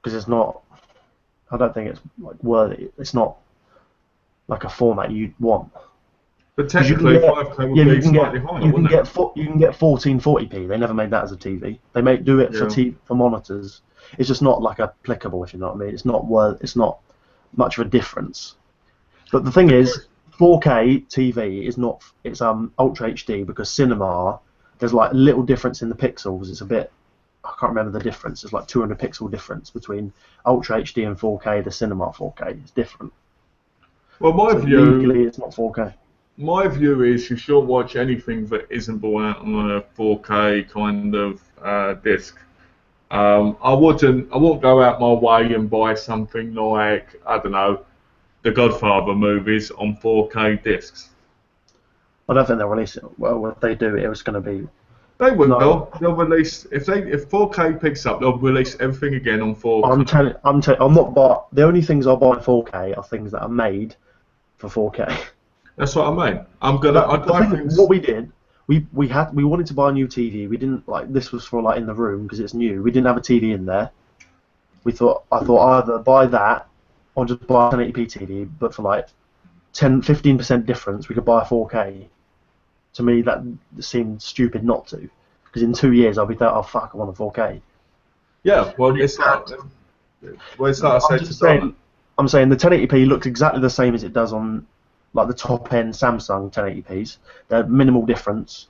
Because it's not. I don't think it's like worthy. It's not like a format you'd want. But technically, 5K would be slightly higher. You can get 1440p. They never made that as a TV. They do it for monitors. It's just not like applicable, if you know what I mean. It's not much of a difference. But the thing is, 4K TV is not. It's Ultra HD because cinema. There's like a little difference in the pixels. It's a bit I can't remember the difference. It's like 200 pixel difference between Ultra HD and 4K. The Cinema 4K is different. Well, So legally, it's not 4K. my view is you shouldn't watch anything that isn't brought out on a 4K kind of disc. I wouldn't go out my way and buy something like, I don't know, the Godfather movies on 4K discs. I don't think they'll release it. Well, if they do, it was going to be. They wouldn't. No. They'll release if 4K picks up, they'll release everything again on 4K. I'm not buy. The only things I buy in 4K are things that are made for 4K. That's what I mean. I buy things. What we did, we wanted to buy a new TV. We didn't like this was for like in the room because it's new. We didn't have a TV in there. I thought either buy that or just buy an 1080p TV, but for like 10-15% difference, we could buy a 4K. To me, that seemed stupid not to, because in 2 years I'll be like, oh fuck, I want a 4K. Yeah, well, it's like I said to Donna. I'm saying the 1080p looks exactly the same as it does on like the top end Samsung 1080p's. They're minimal difference,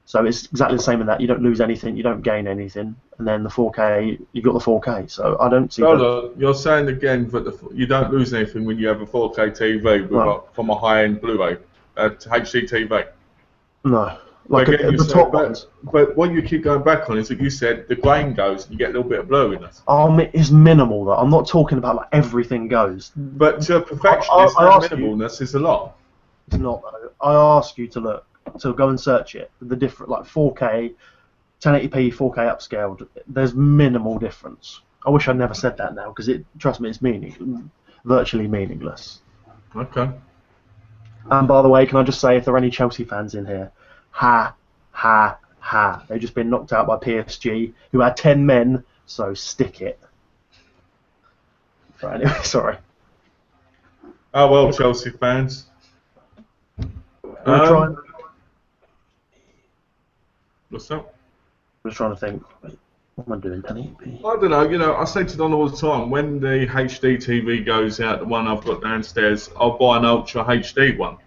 so it's exactly the same in that. You don't lose anything, you don't gain anything, and then the 4K, you got the 4K. So I don't see. Donna, you're saying again that you don't lose anything when you have a 4K TV from a high-end Blu-ray, HD TV. No, like the top ones. But what you keep going back on is that you said the grain goes and you get a little bit of blurriness. It's minimal though. I'm not talking about like everything goes. But to a perfectionist, minimalness is a lot. It's not though. I ask you to go and search it. The different like 4K, 1080p, 4K upscaled. There's minimal difference. I wish I never said that now because trust me, it's virtually meaningless. Okay. And by the way, can I just say, if there are any Chelsea fans in here, ha, ha, ha. They've just been knocked out by PSG, who had 10 men, so stick it. Right, anyway, sorry. Oh, well, Chelsea fans. What's up? I'm just trying to think, what am I doing, 1080p? I don't know, I say to Don all the time, when the HD TV goes out, the one I've got downstairs, I'll buy an Ultra HD one.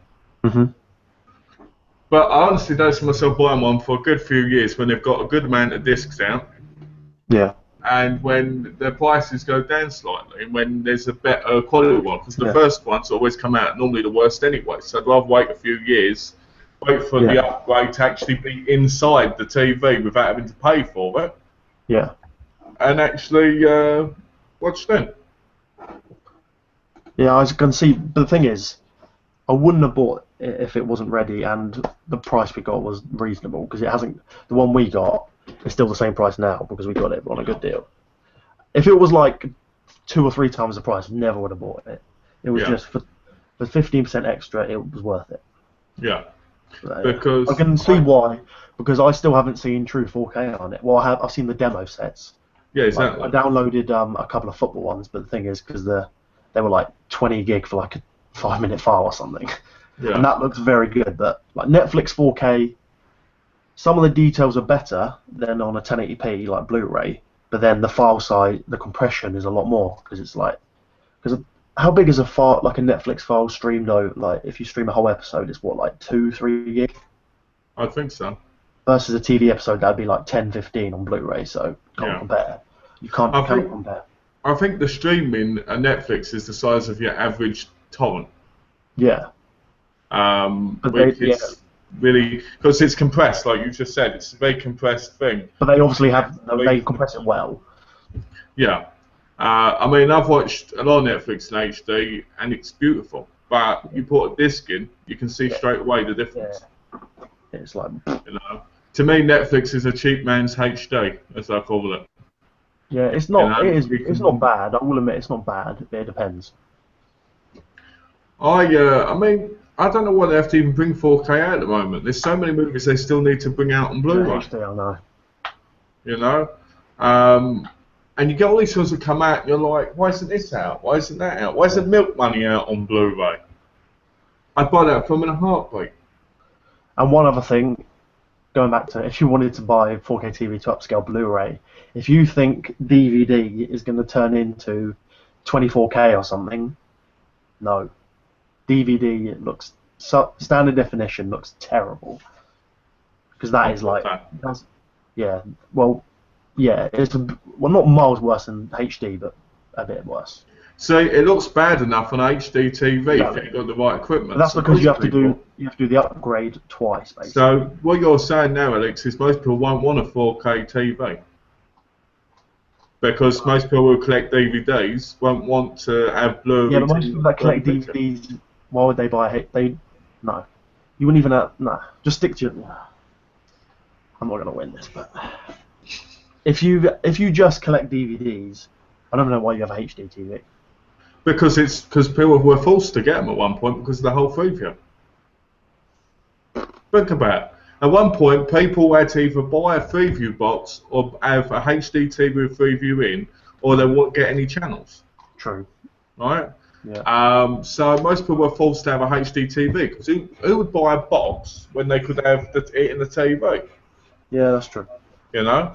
Mm-hmm. But I honestly don't see myself buying one for a good few years when they've got a good amount of discs out. Yeah. And when the prices go down slightly, and when there's a better quality one, because the first ones always come out normally the worst anyway. So I'd rather wait a few years, wait for the upgrade to actually be inside the TV without having to pay for it. Yeah. And actually watch them. Yeah, I can see. But the thing is, I wouldn't have bought it if it wasn't ready and the price we got was reasonable, because it hasn't. The one we got is still the same price now because we got it on a good deal. If it was like 2 or 3 times the price, I never would have bought it. It was just for 15% extra, it was worth it. Yeah. So, because I can see why, because I still haven't seen true 4K on it. Well, I've seen the demo sets. Yeah, exactly. I downloaded a couple of football ones, but the thing is, because they were like 20 gig for like a 5-minute file or something, and that looks very good. But like Netflix 4K, some of the details are better than on a 1080p like Blu-ray, but then the file size, the compression is a lot more because it's like, because how big is a file like a Netflix file stream though? Like if you stream a whole episode, it's what, like 2-3 gig? I think so. Versus a TV episode, that'd be like 10-15 on Blu-ray, so can't compare. You can't compare. I think the streaming on Netflix is the size of your average torrent. Yeah. Which is really, because it's compressed, like you just said, it's a very compressed thing. But they obviously they compress it well. Yeah. I mean, I've watched a lot of Netflix in HD, and it's beautiful. But you put a disc in, you can see straight away the difference. Yeah. It's like, to me, Netflix is a cheap man's HD, as I call it. Yeah, it's not. It's not bad. I will admit, it's not bad. It depends. I mean, I don't know why they have to even bring 4K out at the moment. There's so many movies they still need to bring out on Blu-ray. Yeah, I know. And you get all these films that come out, and you're like, why isn't this out? Why isn't that out? Why isn't Milk Money out on Blu-ray? I'd buy that film in a heartbeat. And one other thing, going back to if you wanted to buy 4K TV to upscale Blu-ray, if you think DVD is going to turn into 24K or something, no. DVD looks standard definition looks terrible, because that is like, well, Yeah, well, not miles worse than HD, but a bit worse. See, it looks bad enough on HD TV if Exactly. you've got the right equipment. But that's So because most people. you have to do the upgrade twice, basically. So what you're saying now, Alex, is most people won't want a 4K TV because most people who collect DVDs won't want to have Yeah, blurry but most people that blurry collect picture. DVDs, why would they buy it? No, you wouldn't even have. No, just stick to your. I'm not gonna win this, but if you just collect DVDs, I don't know why you have a HD TV. Because people were forced to get them at one point because of the whole Freeview. Think about it. At one point, people had to either buy a Freeview box or have a HD TV with Freeview in, or they won't get any channels. True. Right? Yeah. So most people were forced to have a HD TV because who would buy a box when they could have it in the TV? Yeah, that's true. You know?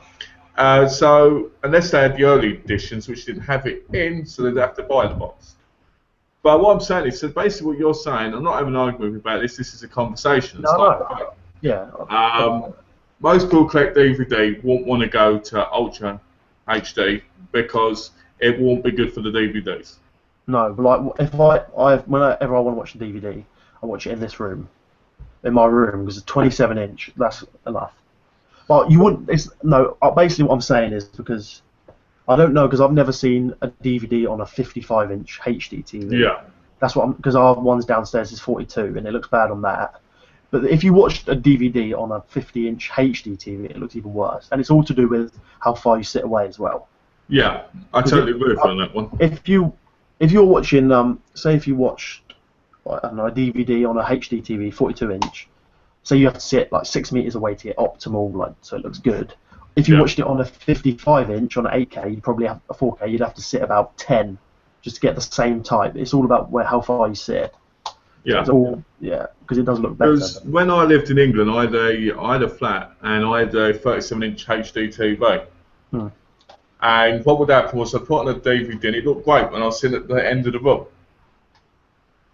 So unless they had the early editions which didn't have it in, so they'd have to buy the box. But what I'm saying is, so basically what you're saying, I'm not having an argument about this. This is a conversation. It's No. Yeah. Most people collect DVD won't want to go to Ultra HD because it won't be good for the DVDs. No, but like if whenever I want to watch a DVD, I watch it in this room, in my room, because it's 27-inch. That's enough. But you wouldn't. Basically what I'm saying is because I don't know because I've never seen a DVD on a 55-inch HD TV. Yeah. That's because our ones downstairs is 42 and it looks bad on that. But if you watched a DVD on a 50-inch HD TV, it looks even worse. And it's all to do with how far you sit away as well. Yeah, I totally agree with you on that one. If you're watching, say if you watched, I don't know, a DVD on a HD TV, 42-inch, so you have to sit like 6 meters away to get optimal, like so it looks good. If you watched it on a 55-inch on an 8K, you'd probably have a 4K. You'd have to sit about 10 just to get the same type. It's all about how far you sit. Yeah. Because it does look better. Because when I lived in England, I had a flat and I had a 37-inch HD TV. And what would happen was I put on a DVD and it looked great when I was sitting at the end of the room.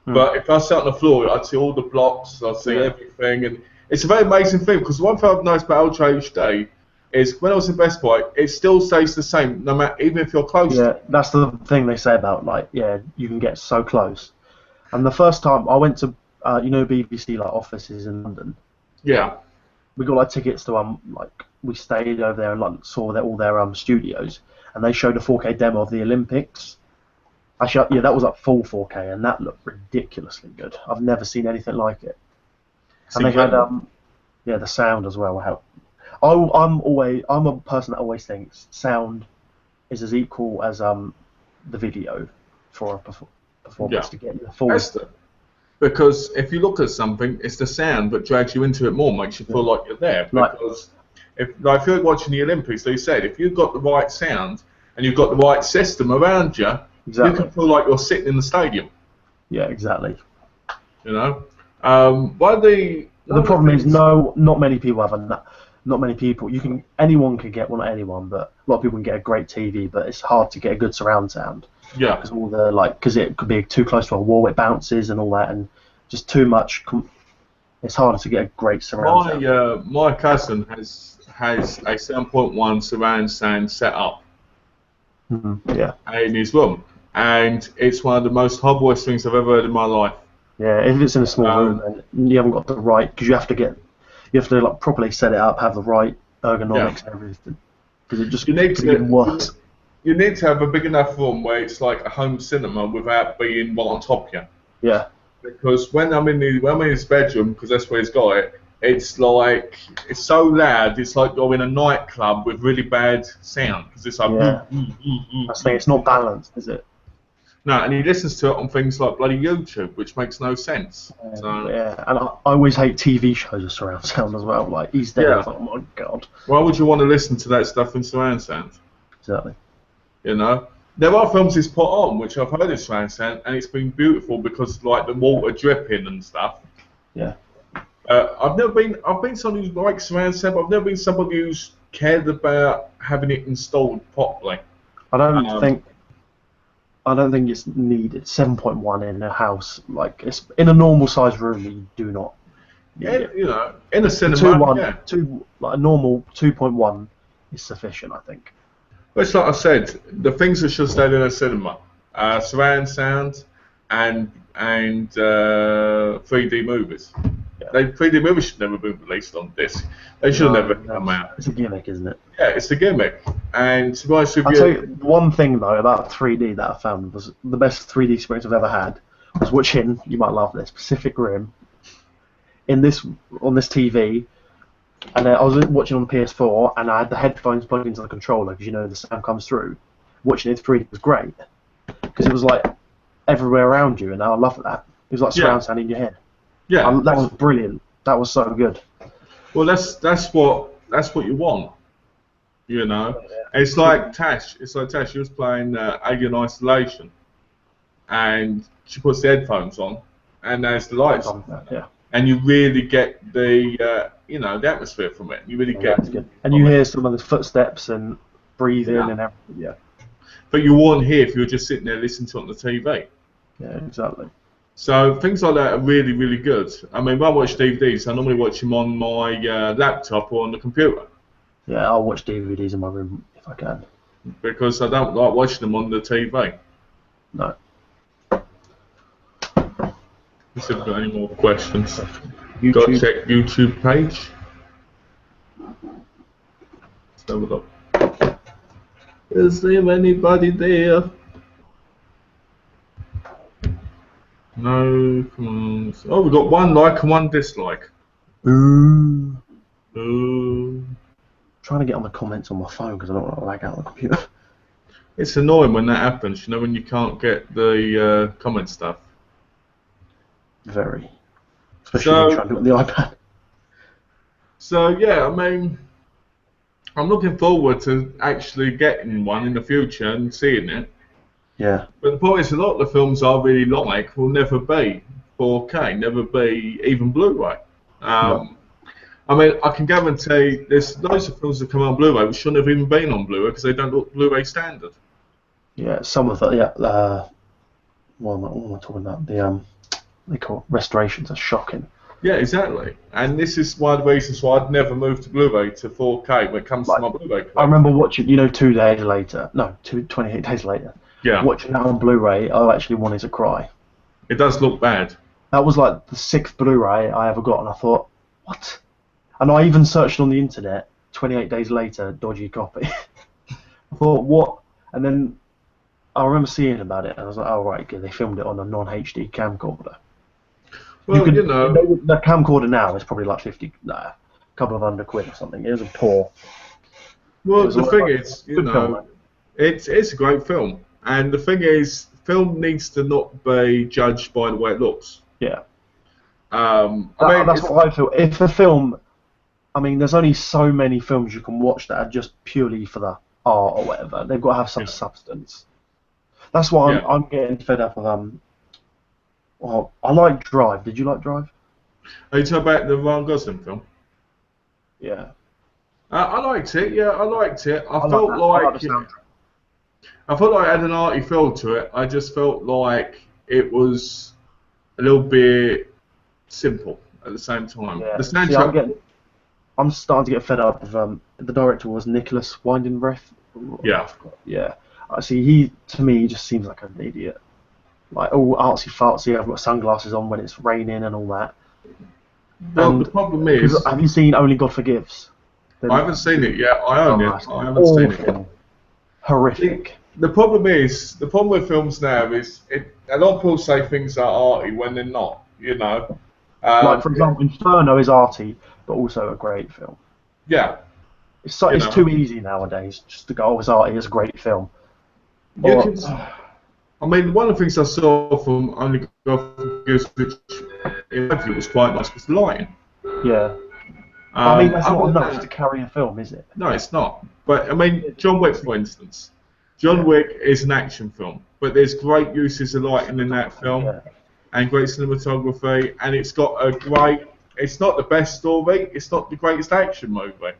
But if I sat on the floor, I'd see all the blocks, I'd see everything. And it's a very amazing thing because one thing I've noticed about Ultra HD is when I was in Best Buy, it still stays the same, no matter even if you're close. Yeah, that's the thing they say about you can get so close. And the first time I went to BBC offices in London. Yeah. We got tickets to we stayed over there and saw all their studios, and they showed a 4K demo of the Olympics. Actually, that was full 4K, and that looked ridiculously good. I've never seen anything like it. And they had the sound as well. I'm a person that always thinks sound is as equal as the video for a performance to get you the full. Because if you look at something, it's the sound that drags you into it more, makes you feel like you're there. Because if you're watching the Olympics, they said if you've got the right sound and you've got the right system around you, you can feel like you're sitting in the stadium. Yeah, exactly. You know, the problem is not many people have not many people. Anyone can get, well, not anyone, but a lot of people can get a great TV, but it's hard to get a good surround sound. Yeah. Because it could be too close to a wall, it bounces and all that, and just too much. It's harder to get a great surround sound. My cousin has a 7.1 surround sound set up. In his room, and it's one of the most horriblest things I've ever heard in my life. Yeah, if it's in a small room and you haven't got the right, because you have to properly set it up, have the right ergonomics and everything. Because it just even worse. You need to have a big enough room where it's like a home cinema without being right on top of you. Yeah. Because when I'm in his bedroom, because that's where he's got it, it's so loud. It's like you're in a nightclub with really bad sound because it's like. That's the thing. It's not balanced, is it? No, and he listens to it on things like bloody YouTube, which makes no sense. Yeah, and I always hate TV shows with surround sound as well. Like he's there. Oh my god. Why would you want to listen to that stuff in surround sound? Exactly. You know, there are films he's put on which I've heard in surround sound, and it's been beautiful because the water dripping and stuff. Yeah. I've been somebody who likes surround sound, but I've never been somebody who's cared about having it installed properly. I don't think it's needed. 7.1 in a house, it's in a normal sized room. You do not. Yeah, in a cinema. A normal 2.1. is sufficient, I think. Well, it's like I said, the things that should stay in a cinema, surround sound and 3D movies. Yeah. 3D movies should never be released on disc. They should never come out. It's a gimmick, isn't it? Yeah, it's a gimmick. And to be honest with I'll you, tell you one thing though about 3D that I found was the best 3D experience I've ever had was watching. You might laugh at this. Pacific Rim. On this TV, and I was watching on the PS4, and I had the headphones plugged into the controller because you know the sound comes through. Watching it 3D was great because it was like everywhere around you, and I love that. It was like surround sound in your head. yeah, That was brilliant. That was so good. well, that's what you want. You know, it's like Tash. It's like Tash. She was playing Alien Isolation, and she puts the headphones on, and there's the lights, Yeah. and you really get the the atmosphere from it. You really get. That's good. And you hear some of the footsteps and breathing and everything. Yeah. But you wouldn't hear if you were just sitting there listening to it on the TV. Yeah, exactly. So things like that are really, really good. I mean, when I watch DVDs, I normally watch them on my laptop or on the computer Yeah, I'll watch DVDs in my room if I can. because I don't like watching them on the TV. No. Let's see if we've got any more questions. YouTube. Got to check YouTube page. Let's have a look. Is there anybody there? No, come on. Oh, we've got 1 like and 1 dislike. Ooh. Ooh. Trying to get on the comments on my phone because I don't want to lag out on the computer. It's annoying when that happens, you know, when you can't get the comment stuff. Very. Especially when you're trying to do it on the iPad. So, yeah, I mean, I'm looking forward to actually getting one in the future and seeing it. Yeah. But the point is, a lot of the films I really like will never be 4K, never be even Blu-ray. No. I mean, I can guarantee there's loads of films that come on Blu-ray which shouldn't have even been on Blu-ray because they don't look Blu-ray standard. Yeah, some of the what am I talking about? They call it restorations are shocking. Yeah, exactly. And this is one of the reasons why I'd never move to Blu-ray to 4K when it comes to my Blu-ray collection. I remember watching, 28 days later. Yeah. Watching that on Blu-ray, I actually wanted to cry. It does look bad. That was like the 6th Blu-ray I ever got, and I thought, what? And I even searched on the internet, 28 days later, dodgy copy. I thought, what? And then I remember seeing about it, and I was like, oh, right, good, they filmed it on a non-HD camcorder. Well, The camcorder now is probably like a couple of £100 or something. It was a poor. Well, the thing is, it's a great film. And the thing is, film needs to not be judged by the way it looks. Yeah. That's what I feel. If a film, there's only so many films you can watch that are just purely for the art or whatever. They've got to have some substance. That's why I'm getting fed up of Well, I like Drive. Did you like Drive? Are you talking about the Ryan Gosling film? Yeah. I liked it. Yeah, I liked it. I felt like it had an arty feel to it. I just felt like it was a little bit simple at the same time. Yeah. The soundtrack. I'm starting to get fed up of the director was Nicholas Winding Refn. Yeah. Yeah. He just seems like an idiot. Like all artsy fartsy. I've got sunglasses on when it's raining and all that. Well, the problem is, have you seen Only God Forgives? I haven't seen it yet. I own it. I haven't seen it yet. Horrific. The problem with films now is a lot of people say things are arty when they're not. Like for example, Inferno is arty, but also a great film. Yeah. It's too easy nowadays just to go, oh, it's arty, it's a great film. One of the things I saw from Only God Forgives, which in my view was quite nice, was the lighting. Yeah. That's not enough to carry a film, is it? No, it's not. But, John Wick, for instance. John Wick is an action film, but there's great uses of lighting in that film, and great cinematography, and it's got it's not the best story, it's not the greatest action movie,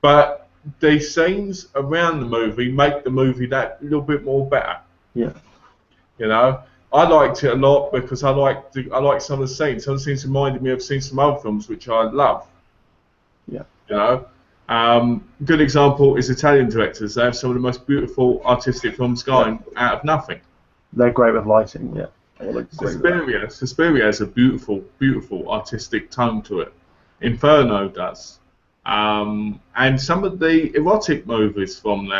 but the scenes around the movie make the movie that little bit more better. Yeah. I liked it a lot because I liked some of the scenes. Some of the scenes reminded me of scenes from other films which I love. Yeah. Good example is Italian directors. They have some of the most beautiful artistic films going out of nothing. They're great with lighting, yeah. Suspiria has a beautiful, beautiful artistic tone to it. Inferno does. And some of the erotic movies from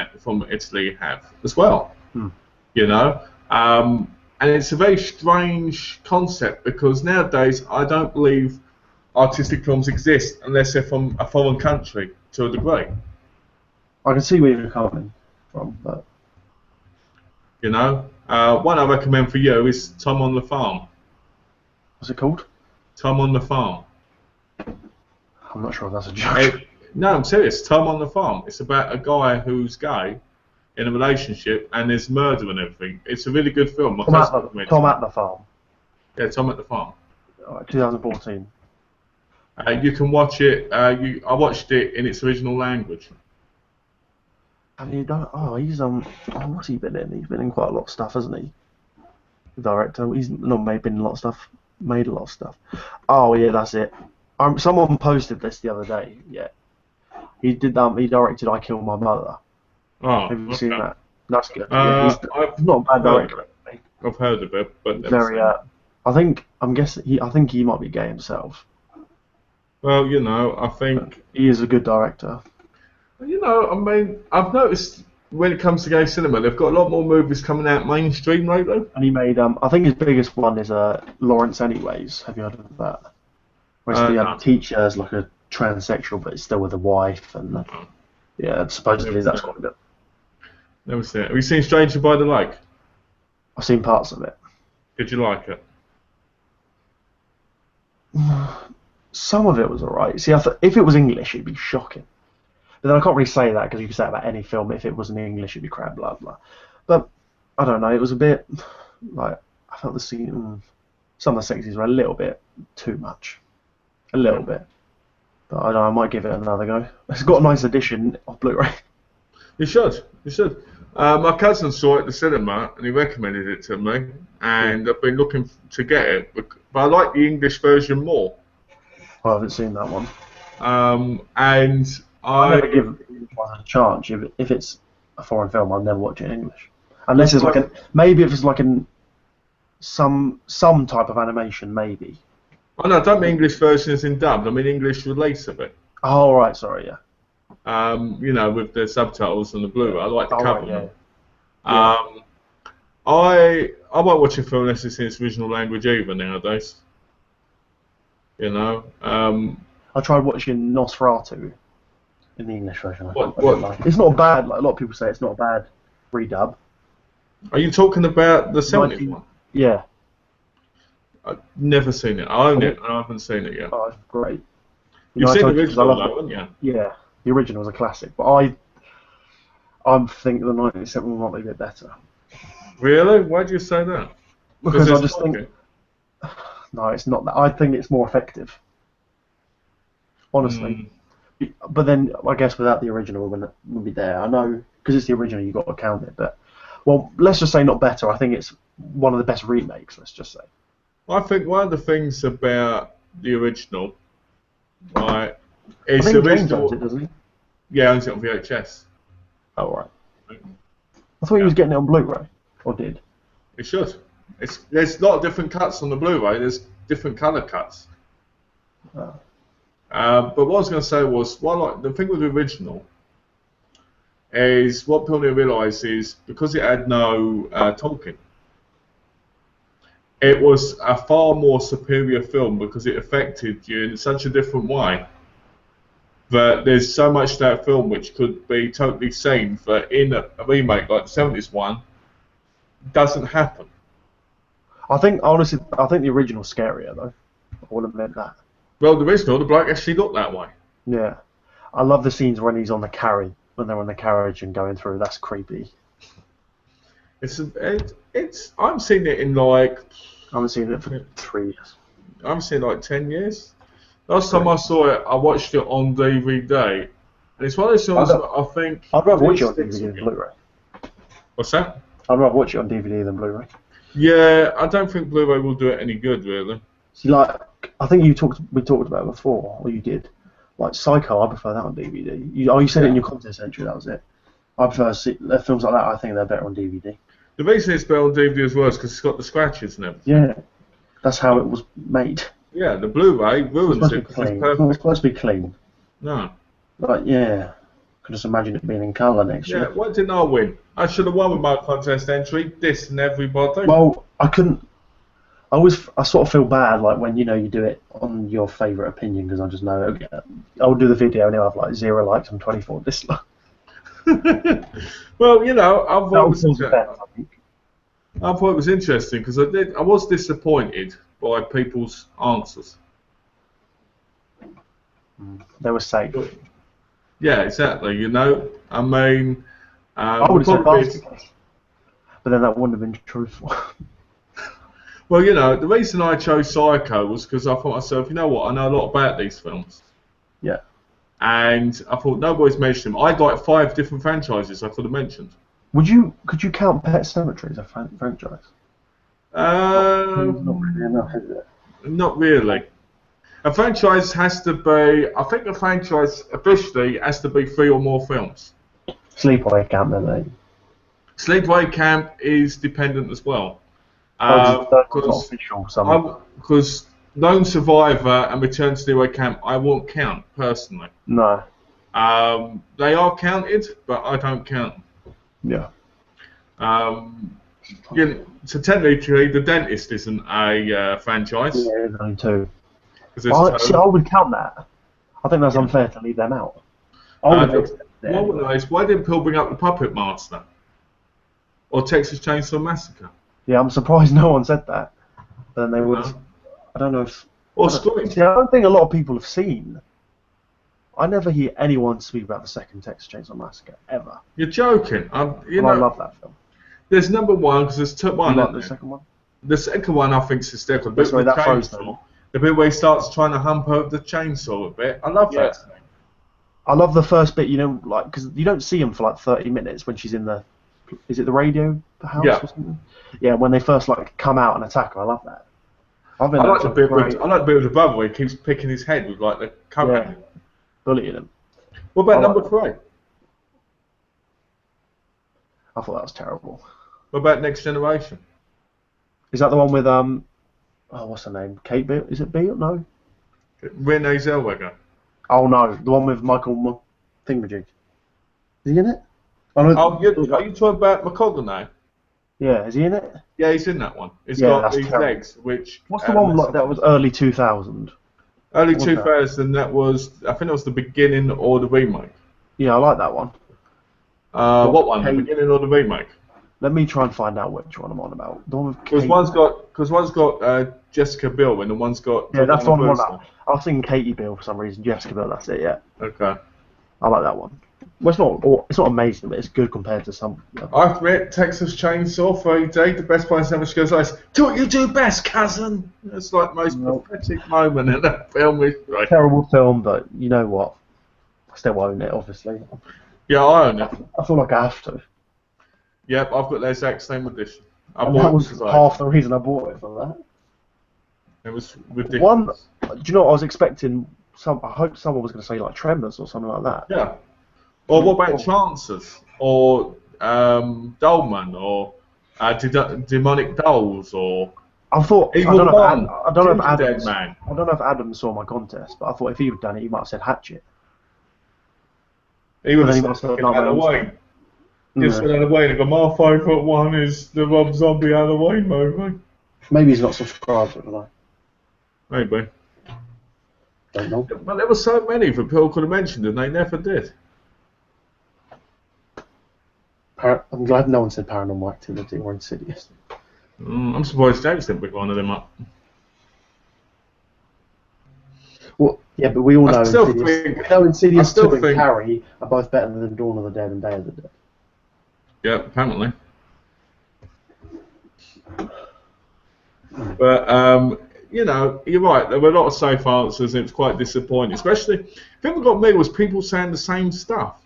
Italy have as well. You know, and it's a very strange concept because nowadays I don't believe artistic films exist unless they're from a foreign country to a degree. I can see where you're coming from, but you know, one I recommend for you is Tom on the Farm. What's it called? Tom on the Farm. I'm not sure if that's a joke. No, I'm serious. Tom on the Farm. It's about a guy who's gay in a relationship and there's murder and everything. It's a really good film. Tom at the Farm. Yeah, Tom at the Farm. 2014. You can watch it. I watched it in its original language. Have you done? Oh, he's what's he been in? He's been in quite a lot of stuff, hasn't he? The director. He's not been in a lot of stuff. Made a lot of stuff. Oh yeah, that's it. Someone posted this the other day. Yeah, he did. He directed I Kill My Mother. Oh, have you seen that? That's good. He's not a bad director. I've heard of it, but very. I'm guessing. I think he might be gay himself. Well, you know, I think he is a good director. You know, I mean, I've noticed when it comes to gay cinema, they've got a lot more movies coming out mainstream lately. And he made, I think his biggest one is Lawrence Anyways. Have you heard of that? Where the teacher is like a transsexual, but it's still with a wife, and yeah, supposedly that's quite good. Never seen it. Have you seen Stranger by the Lake? I've seen parts of it. Did you like it? Some of it was alright. See, if it was English, it'd be shocking. But then I can't really say that because you can say about any film. If it wasn't English, it'd be crap, blah blah. But I don't know. It was a bit like I felt the scene. Some of the sexes were a little bit too much, a little bit. But I don't know. I might give it another go. It's got a nice edition of Blu-ray. You should. You should. My cousin saw it at the cinema and he recommended it to me, and I've been looking to get it. But I like the English version more. I haven't seen that one. And I never give it a chance. If it's a foreign film, I'll never watch it in English. Unless it's like maybe if it's like some type of animation, maybe. Oh no, I don't mean English version as in dubbed. I mean English release of it. Oh right, sorry, yeah. You know, with the subtitles and the Blu-ray. I like the cover. Right, yeah. I won't watch a film unless it's in its original language either nowadays. You know. I tried watching Nosferatu in the English version. What? It's not bad. Like a lot of people say, it's not a bad redub. Are you talking about the 70s one? Yeah. I've never seen it. I own it. I haven't seen it yet. Oh, it's great. You've seen the original, though, haven't you? Yeah, the original was a classic, but I think the 1997 one might be a bit better. Really? Why do you say that? Because I just think... No, it's not that. I think it's more effective. Honestly. But then, I guess without the original, it wouldn't be there. I know, because it's the original, you've got to count it, but... Well, let's just say not better. I think it's one of the best remakes, let's just say. I think one of the things about the original, right, is the original... James owns it, doesn't he? Yeah, owns it on VHS. Oh, right. I thought he was getting it on Blu-ray, or did. It should. There's a lot of different cuts on the Blu-ray. There's different colour cuts. Oh. But what I was going to say was, the thing with the original is what people need to realise is because it had no talking, it was a far more superior film because it affected you in such a different way that there's so much to that film which could be totally seen that in a remake like the 70s one doesn't happen. I think, honestly, the original's scarier, though. I would admit that. Well, the original, the bloke actually looked that way. Yeah. I love the scenes when he's on the carry, when they're on the carriage and going through. That's creepy. I'm seeing it in like... I haven't seen it for 3 years. I'm seeing it like 10 years. Last time I saw it, I watched it on DVD. And it's one of those films that I think... I'd rather watch it on DVD than Blu-ray. What's that? I'd rather watch it on DVD than Blu-ray. Yeah, I don't think Blu-ray will do it any good, really. See, like, I think we talked about it before, or you did. Like Psycho, I prefer that on DVD. You said it in your contest entry, that was it. I prefer films like that. I think they're better on DVD. The reason it's better on DVD as well is because it's got the scratches and everything. Yeah, that's how it was made. Yeah, the Blu-ray ruins it. It's not supposed to be clean. No. But yeah, I can just imagine it being in colour next year. Yeah, why didn't I win? I should have won with my contest entry, dissing everybody. Well, I couldn't. I sort of feel bad, like when you do it on your favourite opinion, because I just know, okay, I'll do the video and it'll have like 0 likes and 24 dislikes. Well, I thought it was I interesting because I was disappointed by people's answers. They were safe. Yeah, exactly. I mean, I would have said basketball, but then that wouldn't have been truthful. Well, the reason I chose Psycho was because I thought to myself, you know what, I know a lot about these films. Yeah. And I thought nobody's mentioned them. I had like 5 different franchises I could have mentioned. Could you count Pet Sematary as a franchise? Not really enough, is it? Not really. A franchise has to be, I think a franchise officially has to be 3 or more films. Sleepaway Camp, then. Sleepaway Camp is dependent as well. Because Lone Survivor and Return to Sleepaway Camp, I won't count personally. No. They are counted, but I don't count them. Yeah. So technically, The Dentist isn't a franchise. Yeah, there's only 2. I would count that. I think that's unfair to leave them out. Why didn't Phil bring up The Puppet Master? Or Texas Chainsaw Massacre? Yeah, I'm surprised no one said that. But then they would. I don't know if. Or Scream. See, I don't think a lot of people have seen. I never hear anyone speak about the second Texas Chainsaw Massacre ever. You're joking. I love that film. There's number 1 because there's one. You like the second one? The second one I think is hysterical. The bit where he starts trying to hump over the chainsaw a bit. I love that thing. I love the first bit, because you don't see him for like 30 minutes when she's in the. Is it the radio house or something? Yeah, when they first come out and attack her. I love that. I like the bit with the brother where he keeps picking his head with like the cover. Bullying him. What about number 3? I thought that was terrible. What about Next Generation? Is that the one with what's her name? Kate Beale? Is it Beale? No. Renee Zellweger. Oh no, the one with Michael Thingamajig. Is he in it? Are you talking about McConaughey? Yeah, is he in it? Yeah, he's in that one. He's got these legs, which... What's the one that was early 2000? Early 2000, that was... I think that was the beginning or the remake. Yeah, I like that one. What one? The beginning or the remake? Let me try and find out which one I'm on about. The one with Because one's got Jessica Biel and the one's got... Yeah, that's the one I'm on about. I was thinking Katie Biel for some reason. Jessica Biel, that's it, yeah. Okay. I like that one. Well, it's not amazing, but it's good compared to some. I've read Texas Chainsaw 3D. The best part is how much she goes like, "Do what you do best, cousin." It's like the most pathetic moment in that film. Right. Terrible film, but you know what? I still own it, obviously. Yeah, I own it. I feel like I have to. Yep, I've got the exact same edition. That was half the reason I bought it for that. It was ridiculous. Do you know what I was expecting? I hope someone was going to say like Tremors or something like that. Yeah. Or what about Chances? Or Dolman? Or Demonic Dolls? Or I thought I don't know if Adam saw my contest, but I thought if he had done it, he might have said Hatchet. He would have said Halloween. Just said Halloween. And my favourite one is the Rob Zombie Halloween movie. Maybe he's not subscribed, I don't know. Maybe. Don't know. But there were so many that people could have mentioned and they never did. I'm glad no one said Paranormal Activity or Insidious. I'm surprised James didn't pick one of them up. Well, yeah, but we all know Insidious 2 and Carrie are both better than Dawn of the Dead and Day of the Dead. Yeah, apparently. But, you're right. There were a lot of safe answers and it was quite disappointing. Especially, the thing that got me was people saying the same stuff.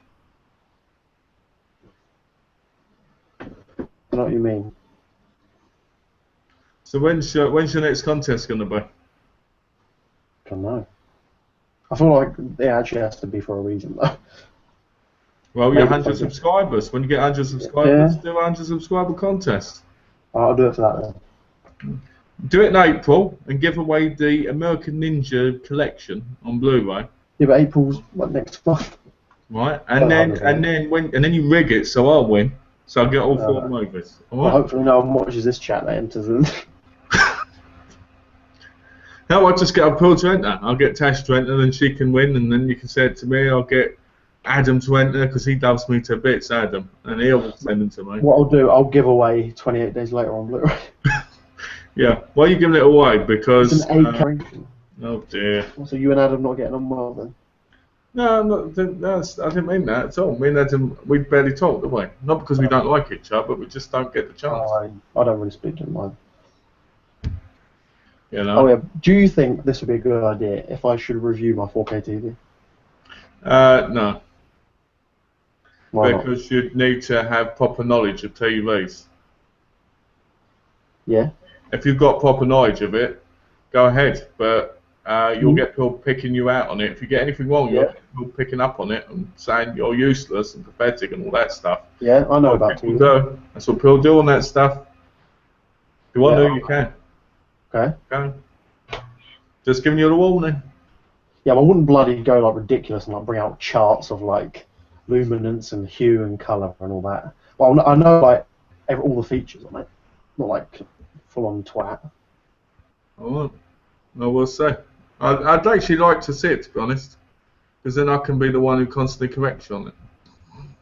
I know what you mean. So when's your next contest going to be? I don't know. I feel like it actually has to be for a reason though. Well, you're Maybe 100 focus. subscribers. When you get 100 subscribers, do a 100 subscriber contest. I'll do it for that then. Do it in April and give away the American Ninja collection on Blu-ray. Yeah, but April's next month. Right, and then you rig it so I'll win, so I'll get all 4 movies. All right? Well, hopefully no one watches this chat that enters them. No, I'll just get a Pearl to enter. I'll get Tash to enter, and she can win, and then you can say it to me. I'll get Adam to enter because he loves me to bits, Adam, and he'll send them to me. What I'll do, I'll give away 28 days later on Blu-ray. Yeah, why are you giving it away? Because It's an A ranking. oh dear. So you and Adam not getting on well then? No, I'm not, I didn't mean that at all. Me and Adam, we barely talk, do we? Not because we don't like each other, but we just don't get the chance. I don't really speak to him either. You know? Oh yeah. Do you think this would be a good idea if I should review my 4K TV? No. Why not? Because you'd need to have proper knowledge of TVs. Yeah. If you've got proper knowledge of it, go ahead. But you'll get people picking you out on it. If you get anything wrong, you'll get people picking up on it and saying you're useless and pathetic and all that stuff. Yeah, I know about TV. That's what people do on that stuff. If you want to, you can. Okay. Okay. Just giving you the warning. Yeah, but I wouldn't bloody go like ridiculous and like bring out charts of like luminance and hue and colour and all that. Well, I know like all the features on it, not like full on twat. Alright. I will say. I'd actually like to see it, to be honest, because then I can be the one who constantly corrects you on it.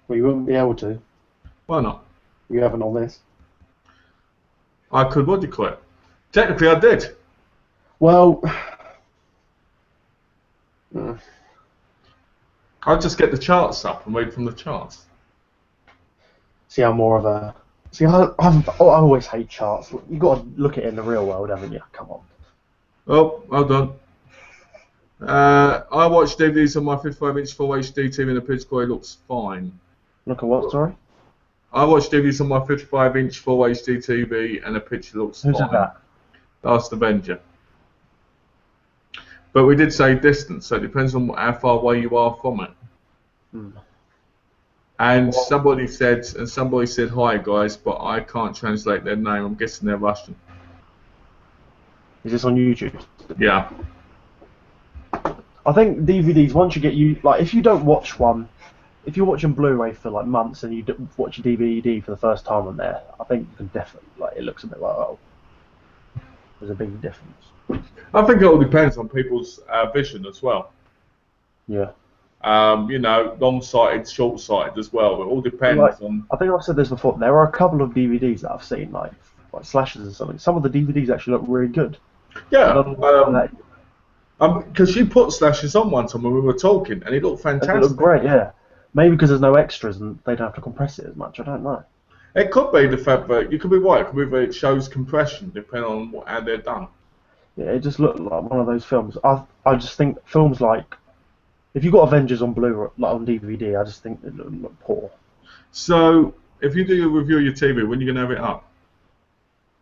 Well, you wouldn't be able to. Why not? You haven't on this. I could, what do you call it? Technically, I did. Well, I'd just get the charts up and read from the charts. see, I'm more of a. See, I always hate charts. You got to look at it in the real world, haven't you? Come on. Oh, well done. I watched DVDs on my 55-inch Full HD TV and the pitch quality looks fine. Look at what? Sorry. I watched DVDs on my 55-inch Full HD TV and the picture looks fine. Who said that? Last Avenger. But we did say distance, so it depends on how far away you are from it. And somebody said hi guys, but I can't translate their name. I'm guessing they're Russian. Is this on YouTube? Yeah. I think DVDs, once you get like if you don't watch one, if you're watching Blu-ray for like months and you watch a DVD for the first time on there, I think you can definitely, like, it looks a bit like, oh, there's a big difference. I think it all depends on people's vision as well. Yeah. You know, long-sighted, short-sighted as well. It all depends on. I think I've said this before. There are a couple of DVDs that I've seen, like slashes and something. Some of the DVDs actually look really good. Yeah. Because you put slashes on one time when we were talking, and it looked fantastic. It looked great, yeah. Maybe because there's no extras and they don't have to compress it as much. I don't know. It could be the fact that you could be right. It could be that it shows compression depending on how they're done. Yeah, it just looked like one of those films. I just think films like, if you got Avengers on Blu-ray, like on DVD, I just think it looked poor. So, if you do a review of your TV, when are you going to have it up?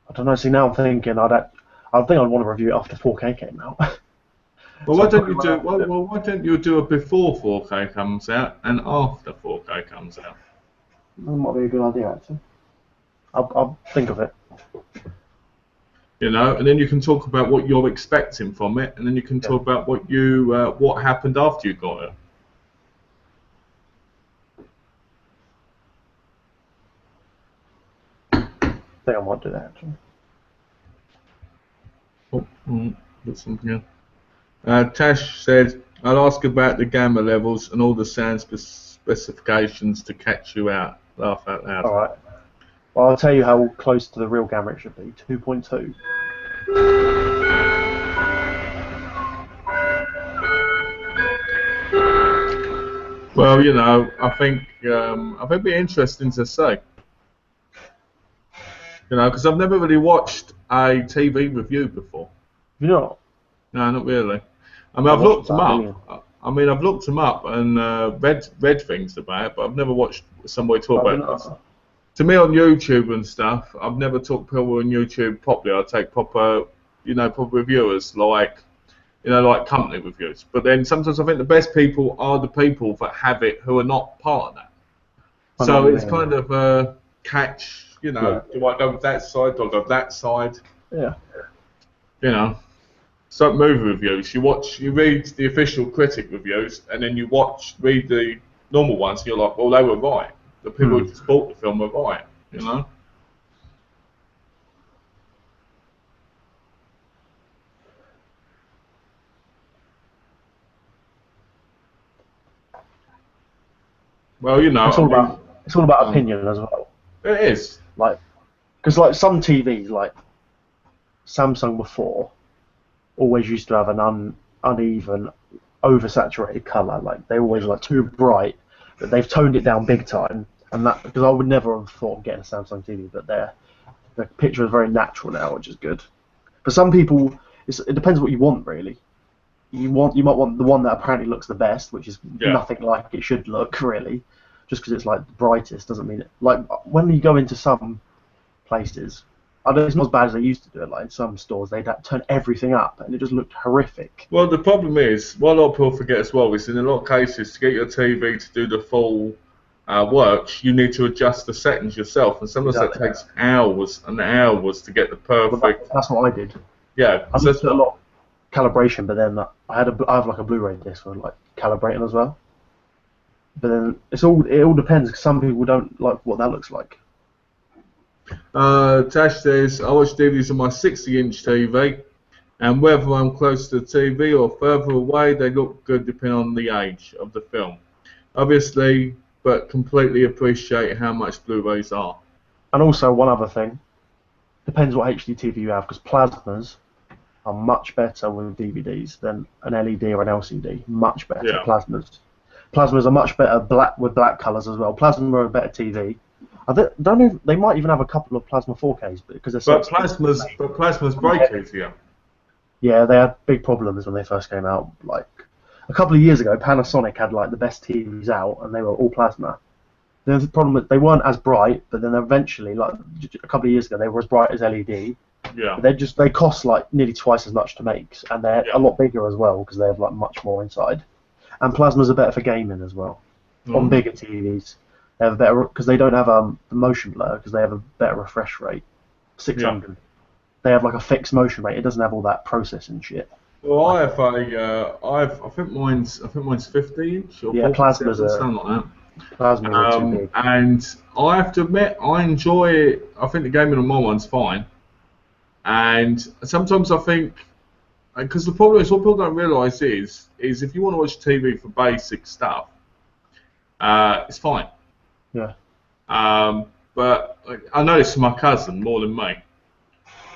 I don't know. See, now I'm thinking I think I'd want to review it after 4K came out. Well, why don't you do it before 4K comes out and after 4K comes out? That might be a good idea, actually. I'll think of it. You know, and then you can talk about what you're expecting from it, and then you can talk about what happened after you got it. I think I might do that, actually. That's something else. Tash said, I'll ask about the gamma levels and all the sound specifications to catch you out. Laugh out loud. Alright. Well, I'll tell you how close to the real gamma it should be. 2.2. Well, you know, I think it'd be interesting to see. You know, because I've never really watched a TV review before. You know? No, not really. I mean, I've looked them up. I've looked them up and read things about it, but I've never watched somebody talk about it. To me, on YouTube and stuff, I've never talked to people on YouTube properly. I take proper reviewers. Like, you know, like company reviews. But then sometimes I think the best people are the people that have it who are not part of that. I know So what you it's mean. kind of a catch, you know, do I go with that side, do I go with that side? Yeah. You know, some movie reviews, you read the official critic reviews, and then you read the normal ones, and you're like, well, they were right. The people who just bought the film were right, you know? Well, you know, It's all about opinion as well. It is. Like, because like some TVs, like Samsung before, always used to have an uneven, oversaturated color. Like they always like too bright, but they've toned it down big time. And that because I would never have thought of getting a Samsung TV, but the picture is very natural now, which is good. For some people, it depends what you want really. You might want the one that apparently looks the best, which is nothing like it should look really. Just because it's like the brightest doesn't mean it. Like when you go into some places, I know it's not as bad as they used to do it. Like in some stores, they'd turn everything up, and it just looked horrific. Well, the problem is, what a lot of people forget as well is in a lot of cases, to get your TV to do the full work, you need to adjust the settings yourself, and sometimes that takes hours and hours to get the perfect. Well, that's what I did. Yeah, I looked at a lot of calibration, but then I have like a Blu-ray disc for like calibrating as well. But then it all depends because some people don't like what that looks like. Tash says, I watch DVDs on my 60-inch TV, and whether I'm close to the TV or further away, they look good depending on the age of the film. Obviously, but completely appreciate how much Blu-rays are. And also one other thing, depends what HD TV you have, because plasmas are much better with DVDs than an LED or an LCD. Much better plasmas. Plasmas are much better with black colours as well. Plasma are a better TV. I don't know. They might even have a couple of plasma 4Ks because they're so plasmas break easier. Yeah, they had big problems when they first came out. Like a couple of years ago, Panasonic had like the best TVs out, and they were all plasma. The problem was they weren't as bright, but then eventually, like a couple of years ago, they were as bright as LED. Yeah. They cost like nearly twice as much to make, and they're a lot bigger as well because they have like much more inside. And plasmas are better for gaming as well. On bigger TVs, they have a better because they don't have the motion blur because they have a better refresh rate. 600. Yeah. They have like a fixed motion rate. It doesn't have all that processing shit. Well, I have I think mine's 50-inch or 47, something like that. Plasmas are too big. And I have to admit, I enjoy it. I think the gaming on my one's fine. And sometimes I think, because the problem is, what people don't realise is if you want to watch TV for basic stuff, it's fine. Yeah. But I noticed from my cousin more than me.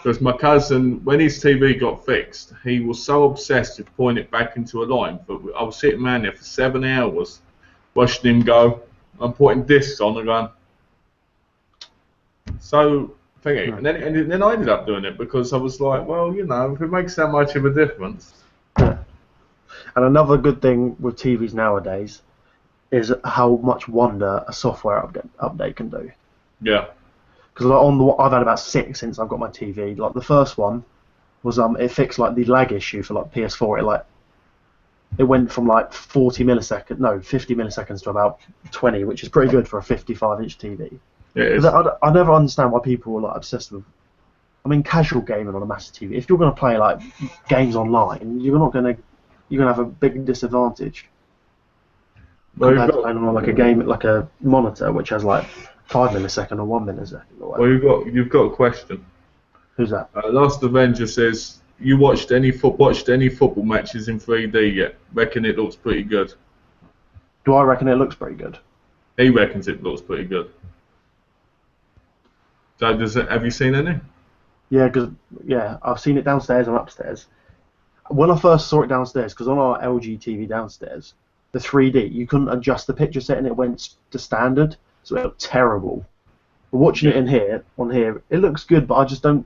Because my cousin, when his TV got fixed, he was so obsessed with putting it back into a line. But I was sitting around there for 7 hours, watching him go, I'm putting discs on and going. So, thinking, and then I ended up doing it because I was like, well, you know, if it makes that much of a difference. Yeah. And another good thing with TVs nowadays is how much wonder a software update can do. Yeah. Because I've had about 6 since I've got my TV. Like the first one was it fixed like the lag issue for like PS4. It went from like 50 milliseconds to about 20, which is pretty good for a 55-inch TV. It is. I never understand why people are like obsessed with. I mean, casual gaming on a massive TV. If you're going to play like games online, you're gonna have a big disadvantage. Compared to playing on like a monitor which has like 5 millisecond or 1 millisecond or whatever. Well, you've got a question. Who's that? Last Avenger says, you watched any football matches in 3D yet? Reckon it looks pretty good. Do I reckon it looks pretty good? He reckons it looks pretty good. So have you seen any? Yeah, I've seen it downstairs and upstairs. When I first saw it downstairs, because on our LG TV downstairs, the 3D, you couldn't adjust the picture setting, it went to standard, so it looked terrible. But watching it on here, it looks good, but I just don't.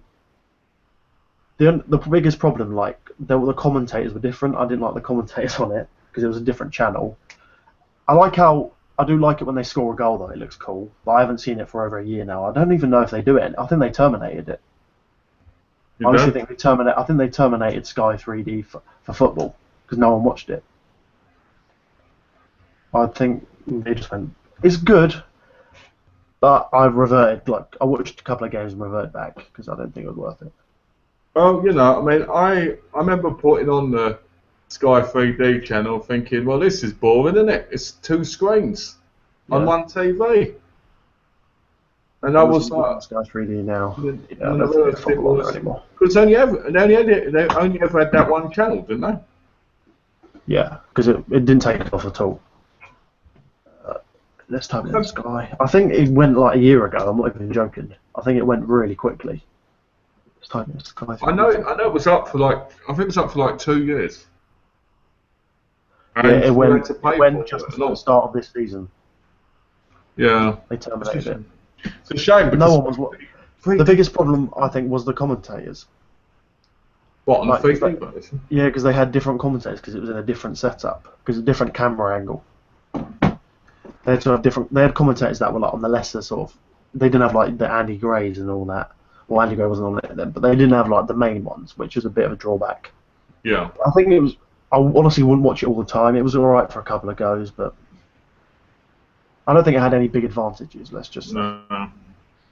The biggest problem, like the commentators were different. I didn't like the commentators on it because it was a different channel. I do like it when they score a goal though. It looks cool, but I haven't seen it for over a year now. I don't even know if they do it. I think they terminated it. I honestly think they terminated Sky 3D for football because no one watched it. I think they just went, it's good, but I've reverted. Like I watched a couple of games and reverted back because I don't think it was worth it. Well, you know, I mean, I remember putting on the Sky 3D channel thinking, well, this is boring, isn't it? It's two screens on one TV. And I was like, Sky 3D now. yeah, Yeah, I don't think it's football on there anymore. because they only ever had that one channel, didn't they? Yeah, because it didn't take off at all. Let's type in Sky. I think it went like a year ago. I'm not even joking. I think it went really quickly. Let's type in Sky. I know it was up for like, I think it was up for like 2 years. And Yeah, it we had went, to pay it went for just it. before the start of this season. Yeah. They terminated it. It's a shame because No one was. The biggest problem, I think, was the commentators. what, on Like, the 3D version? Yeah, because they had different commentators because it was in a different setup, because a different camera angle. They had to have different. They had commentators that were like on the lesser sort of. They didn't have like the Andy Grays and all that. Well, Andy Gray wasn't on it then, but they didn't have like the main ones, which was a bit of a drawback. Yeah. I think it was. I honestly wouldn't watch it all the time. It was all right for a couple of goes, but I don't think it had any big advantages. Let's just say.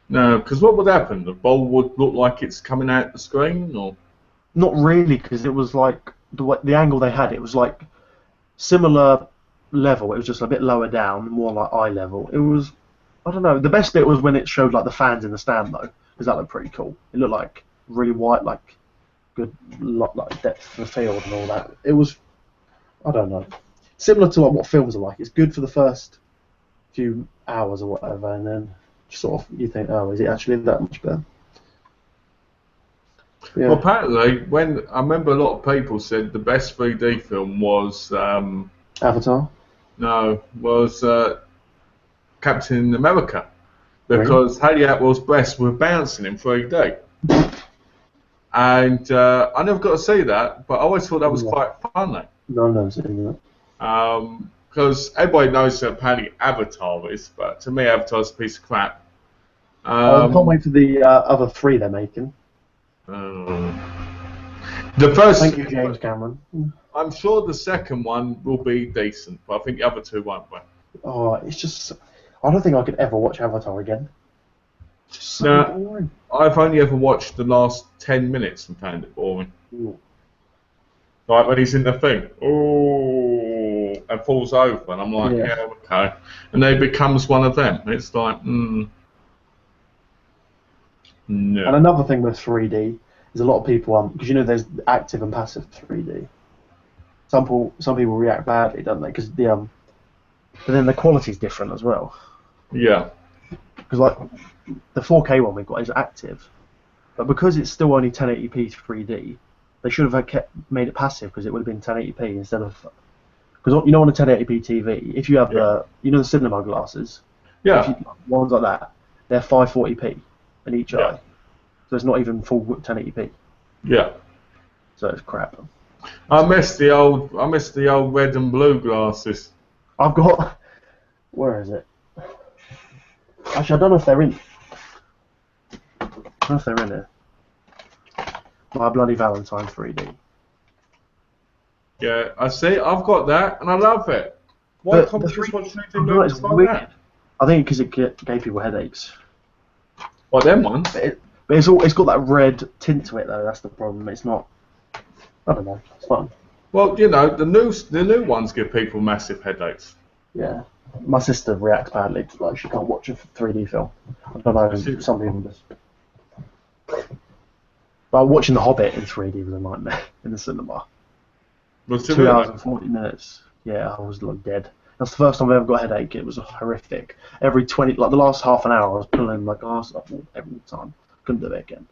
No, because what would happen? The ball would look like it's coming out the screen, or Not really, because it was like the angle they had. It was like similar level. It was just a bit lower down, more like eye level. It was, I don't know. The best bit was when it showed like the fans in the stand though, because that looked pretty cool. It looked like really white, like good, like depth of the field and all that. It was, I don't know, similar to like what films are like. It's good for the first few hours or whatever, and then sort of you think, oh, is it actually that much better? Yeah. Well, apparently, when I remember a lot of people said the best 3D film was Avatar. was Captain America, because Haley Atwell's breasts were bouncing in 3D, and I never got to see that, but I always thought that was quite funny. No, I've never seen that. Because everybody knows that apparently Avatar is, but to me Avatar's a piece of crap. I can't wait for the other 3 they're making. The first. Thank you, James Cameron. I'm sure the second one will be decent, but I think the other 2 won't be. Oh, it's just. I don't think I could ever watch Avatar again. It's just so boring. I've only ever watched the last 10 minutes and found it boring. Ooh. Like when he's in the thing, and falls over, and I'm like, yeah, okay. And then he becomes one of them. It's like, no. And another thing with 3D is a lot of people, because you know there's active and passive 3D. Some people react badly, don't they? Because but then the quality's different as well. Yeah. Because like the 4K one we've got is active, but because it's still only 1080p 3D, they should have made it passive because it would have been 1080p instead of. Because you know on a 1080p TV, if you have the cinema glasses, ones like that, they're 540p in each eye, so it's not even full 1080p. Yeah. So it's crap. I miss the old red and blue glasses. I've got. Where is it? Actually, I don't know if they're in. I don't know if they're in here. My Bloody Valentine 3D. Yeah, I see. I've got that, and I love it. Why can't we just watch anything movies like that? I think because it gave people headaches. What, them ones? But it's got that red tint to it though. That's the problem. It's not. I don't know. It's fun. Well, you know, the new ones give people massive headaches. Yeah. My sister reacts badly to like she can't watch a 3D film. I don't know. Some people just. But watching The Hobbit in 3D was a nightmare in the cinema. Was 2 hours and 40 minutes. Yeah, I was like dead. That's the first time I ever got a headache. It was horrific. Every 20, like the last half an hour, I was pulling my glass up every time. Couldn't do it again.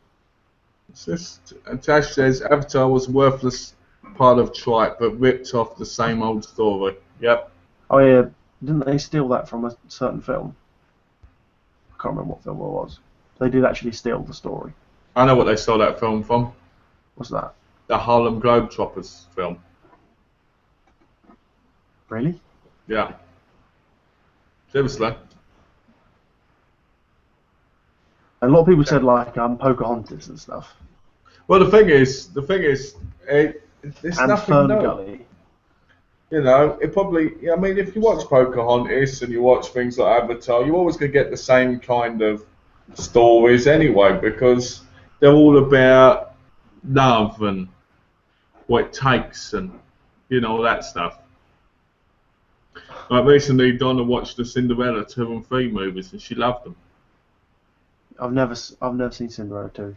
Tash says Avatar was a worthless part of tripe, but ripped off the same old story. Yep. Oh yeah, didn't they steal that from a certain film? I can't remember what film it was. They did actually steal the story. I know what they stole that film from. What's that? The Harlem Globetrotters film. Really? Yeah. Seriously. And a lot of people said like Pocahontas and stuff. Well, the thing is, There's And nothing Fern new. Gully. You know, it probably. Yeah, I mean, if you watch Pocahontas and you watch things like Avatar, you're always going to get the same kind of stories anyway, because they're all about love and what it takes and all that stuff. Like recently, Donna watched the Cinderella 2 and 3 movies and she loved them. I've never seen Cinderella 2.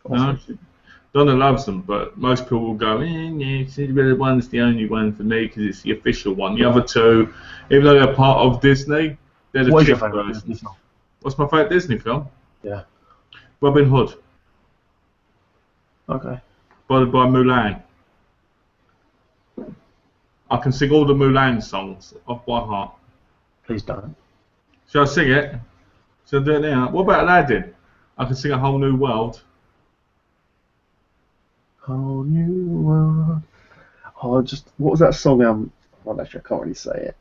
No, Donna loves them, but most people will go, yeah, Cinderella 1's the only one for me because it's the official one. The other two, even though they're part of Disney, they're the What is your cheap favourite versions. Disney film? What's my favourite Disney film? Yeah. Robin Hood, Okay. followed by Mulan. I can sing all the Mulan songs off by heart. Please don't. Shall I sing it? Shall I do it now? What about Aladdin? I can sing A Whole New World. Whole new world. Oh, what was that song? Well, actually, I can't really say it.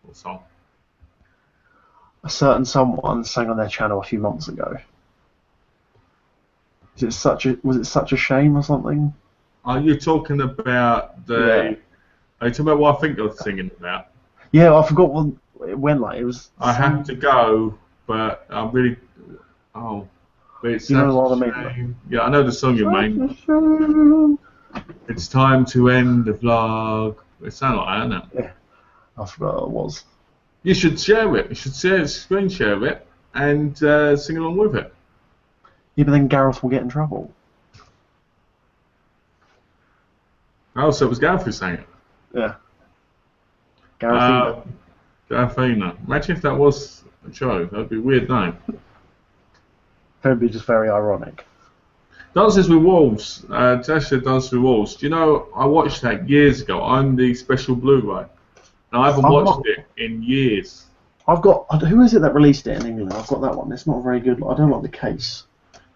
What song? A certain someone sang on their channel a few months ago. Was it such a shame or something? Are you talking about the? Yeah. Are you talking about what I think you're singing about? Yeah, I forgot what it went like. It was. I have to go, but I'm really. Oh, but it's You know such what a I mean? shame. Yeah, I know the song you mean. Such a shame. It's time to end the vlog. It sounds like that, doesn't it? Yeah, I forgot what it was. You should share it. You should screen share it and sing along with it. Yeah, but then Gareth will get in trouble. Oh, so it was Gareth who sang it. Yeah. Gareth. Garethina. Imagine if that was a show. That'd be a weird name. It'd be just very ironic. Dances with Wolves. Tasha Dances with Wolves. Do you know, I watched that years ago on the special Blu-ray. And I haven't watched it in years. Who is it that released it in England? I've got that one. It's not very good. I don't like the case.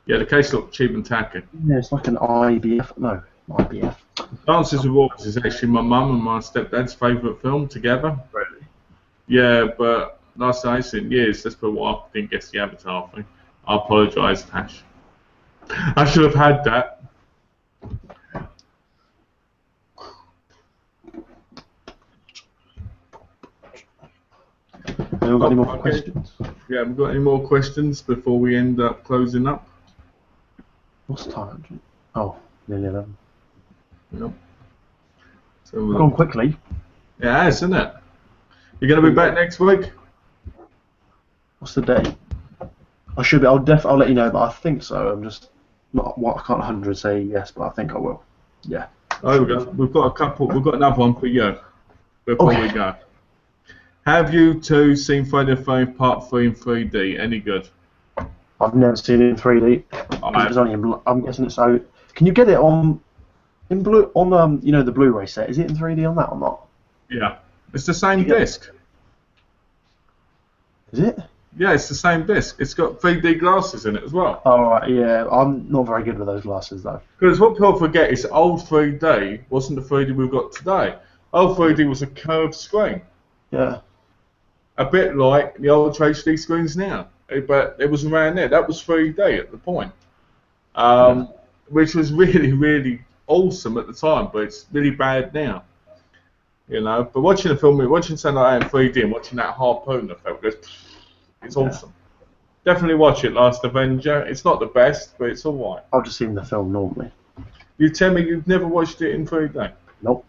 Yeah, the case looked cheap and tacky. Yeah, it's like an IBF. No, IBF. Dances with Wolves is actually my mum and my stepdad's favourite film together. Really? Yeah, but last time I seen it in years, that's probably why I didn't guess the Avatar thing. I apologise, Tash. I should have had that. Anyone got any more questions? Yeah, have we got any more questions before we end up closing up? What's the time? Oh, nearly 11. Yep. So, Gone quickly. Yeah, it has, isn't it? You're going to be back next week? What's the date? I should be. I'll let you know, but I think so. I'm just not. I can't 100 say yes, but I think I will. Yeah. Oh, we've got a couple. We've got another one for you before we go. Have you two seen Friday the 13th Part 3 in 3D? Any good? I've never seen it in 3D. It's only I'm guessing it's so. Can you get it on the Blu-ray set? Is it in 3D on that or not? Yeah, it's the same disc. Is it? Yeah, it's the same disc. It's got 3D glasses in it as well. Oh, right, yeah. I'm not very good with those glasses though. Because what people forget is old 3D wasn't the 3D we've got today. Old 3D was a curved screen. Yeah. A bit like the old HD screens now. But it was around there. That was 3D at the point. Which was really, really awesome at the time, but it's really bad now. You know, but watching something like that in 3D and watching that harpoon effect, it's awesome. Definitely watch it, Last Avenger. It's not the best, but it's alright. I've just seen the film normally. You tell me you've never watched it in 3D? Nope.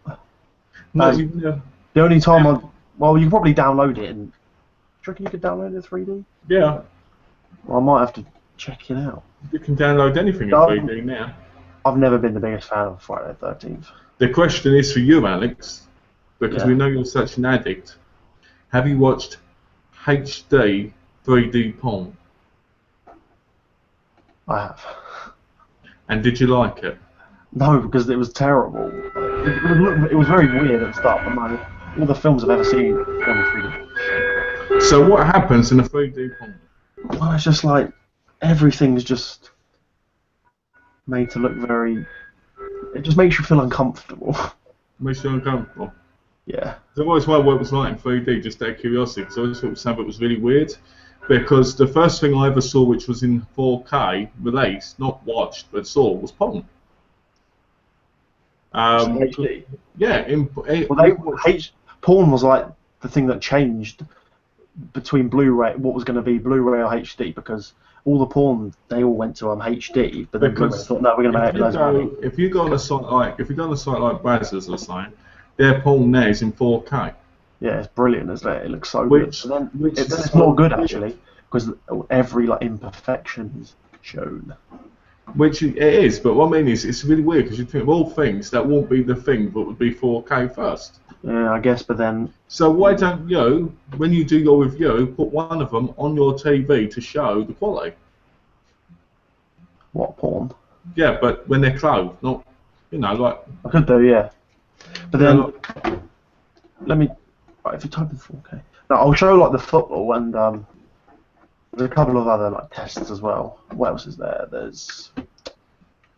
No, you've never. The only time you can probably download it. Do you reckon you could download it in 3D? Yeah. Well, I might have to check it out. You can download anything in 3D now. I've never been the biggest fan of Friday the 13th. The question is for you, Alex, because we know you're such an addict. Have you watched HD 3D porn? I have. And did you like it? No, because it was terrible. It was very weird at the start, but no, all the films I've ever seen are in 3D. So what happens in a 3D porn? Well, it's just like everything's just made to look very. It just makes you feel uncomfortable. Makes you uncomfortable. Yeah. I've always wondered what it was like in 3D, just out of curiosity, because I always thought some of it was really weird. Because the first thing I ever saw, which was in 4K released, not watched, but saw, was porn. HD. Yeah, Well, porn was like the thing that changed between Blu-ray, what was going to be Blu-ray or HD, because all the porn they all went to HD, but then Blu-ray thought, no, we're going to make loads of money. If you go on a site like Brazzers or something, their porn there is in 4K. Yeah, it's brilliant, isn't it? It looks so good. Then it's not good actually, because every imperfection is shown. Which it is, but what I mean is, it's really weird because you think of all things that won't be the thing, but would be 4K first. Yeah, I guess, but then. So why don't you, when you do your review, put one of them on your TV to show the quality? What, porn? Yeah, but when they're clothed, not, like. I could do, yeah. But then, let me. Right, if you type in 4K, now I'll show the football and there's a couple of other tests as well. What else is there?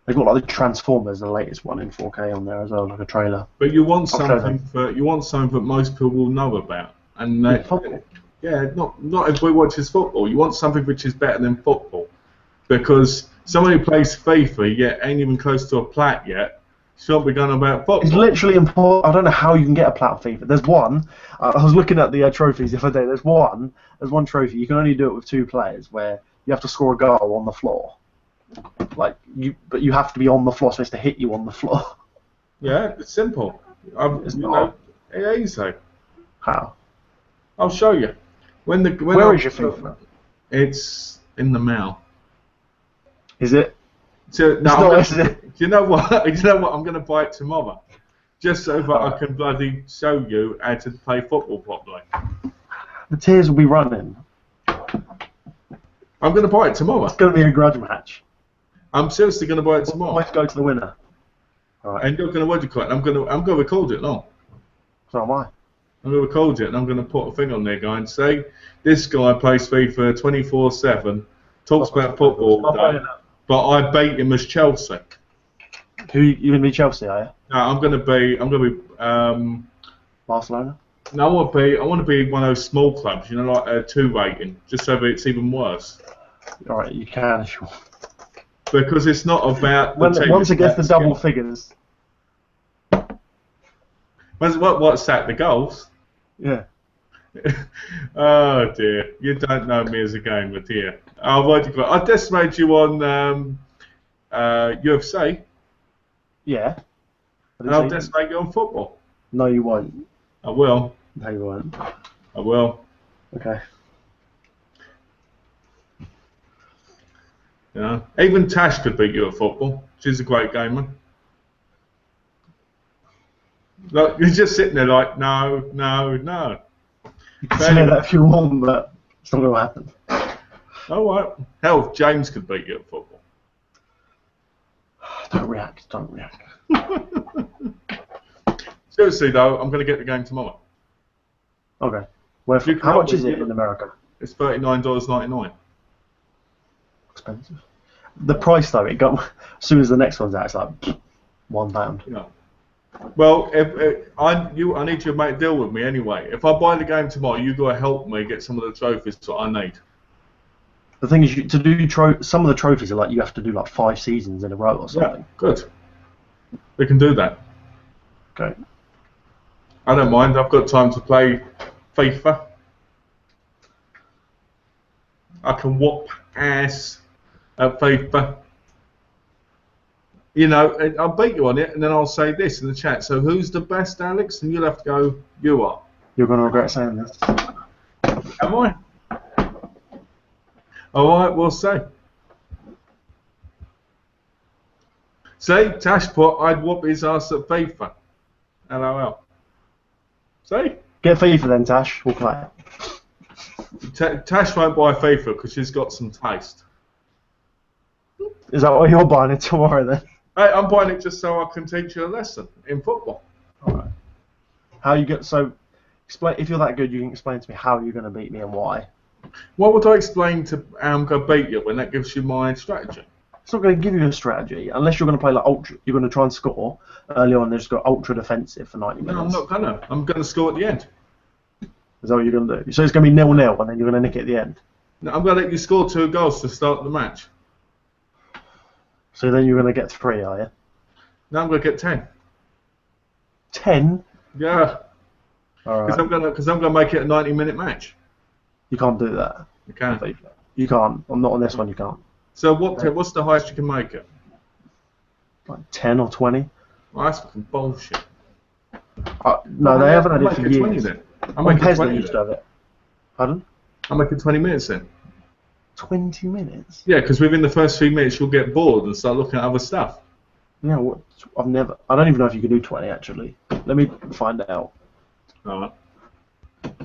They've got the Transformers, the latest one in 4K on there as well, like a trailer. But you want something that most people will know about, and not everybody watches football. You want something which is better than football, because someone who plays FIFA yet ain't even close to a plat yet shouldn't be going about football. It's literally important. I don't know how you can get a plat on FIFA. There's one. I was looking at the trophies the other day. There's one trophy. You can only do it with 2 players, where you have to score a goal on the floor. But you have to be on the floor, so it's to hit you on the floor. Yeah, it's simple. It's not. Easy. How? I'll show you. Where is your FIFA? It's in the mail. Is it? So, is it? Do you know what? I'm going to buy it tomorrow, just so that I can bloody show you how to play football properly. The tears will be running. I'm going to buy it tomorrow. It's going to be a grudge match. I'm seriously going to buy it tomorrow. Let's go to the winner. Right. And you're going to record it. I'm going to record it now. So am I. I'm going to record it, and I'm going to put a thing on there, guy, and say this guy plays FIFA 24/7, talks about football, but I bait him as Chelsea. Who you going to be Chelsea? Are you? No, I'm going to be. Barcelona. No, I want to be one of those small clubs, like a 2 rating, just so that it's even worse. All right, you can if you want. Because it's not about once it gets the double figures. What's that? The goals? Yeah. Oh dear, you don't know me as a gamer, do you? I decimated you on UFC. Yeah. And I'll decimate you on football. No, you won't. I will. No, you won't. I will. Okay. Even Tash could beat you at football. She's a great gamer. Look, you're just sitting there like, no. You can say that if you want, but it's not going to happen. All right. Hell, James could beat you at football. Don't react. Seriously though, I'm going to get the game tomorrow. Okay. How much is it in America? It's $39.99. Expensive. The price though, it got as soon as the next one's out, it's like £1. Yeah. Well, I need you to make a deal with me anyway. If I buy the game tomorrow, you got to help me get some of the trophies that I need. The thing is, to do some of the trophies are you have to do 5 seasons in a row or something. Yeah, good. We can do that. Okay. I don't mind. I've got time to play FIFA. I can whoop ass at FIFA. I'll beat you on it, and then I'll say this in the chat. So who's the best, Alex? And you'll have to go, you are. You're going to regret saying this. Am I? All right, we'll see. See, Tash put, I'd whoop his ass at FIFA. LOL. See? Get FIFA then, Tash. We'll play it. Tash won't buy FIFA because she's got some taste. Is that what you're buying it tomorrow then? Hey, I'm buying it just so I can teach you a lesson in football. Alright. How you get explain if you're that good, you can explain to me how you're going to beat me and why. What would I explain to how I'm going to beat you when that gives you my strategy? It's not going to give you a strategy unless you're going to play ultra. You're going to try and score early on and just go ultra defensive for 90 minutes. No, I'm not going to. I'm going to score at the end. Is that what you're going to do? So it's going to be 0-0 and then you're going to nick it at the end? No, I'm going to let you score 2 goals to start the match. So then you're going to get 3, are you? No, I'm going to get 10. 10? Yeah. All Because right. I'm gonna make it a 90-minute match. You can't do that. You can. You can't. I'm not on this one. You can't. So what's the highest you can make it? Like 10 or 20. Well, that's fucking bullshit. No, they haven't had I'll it for make it 20 years. then. I'll On make it PES, they 20 used to then. have it. Pardon? I'll make it 20 minutes then. 20 minutes? Yeah, because within the first 3 minutes you'll get bored and start looking at other stuff. Yeah, what? I don't even know if you can do 20 actually. Let me find out. Alright.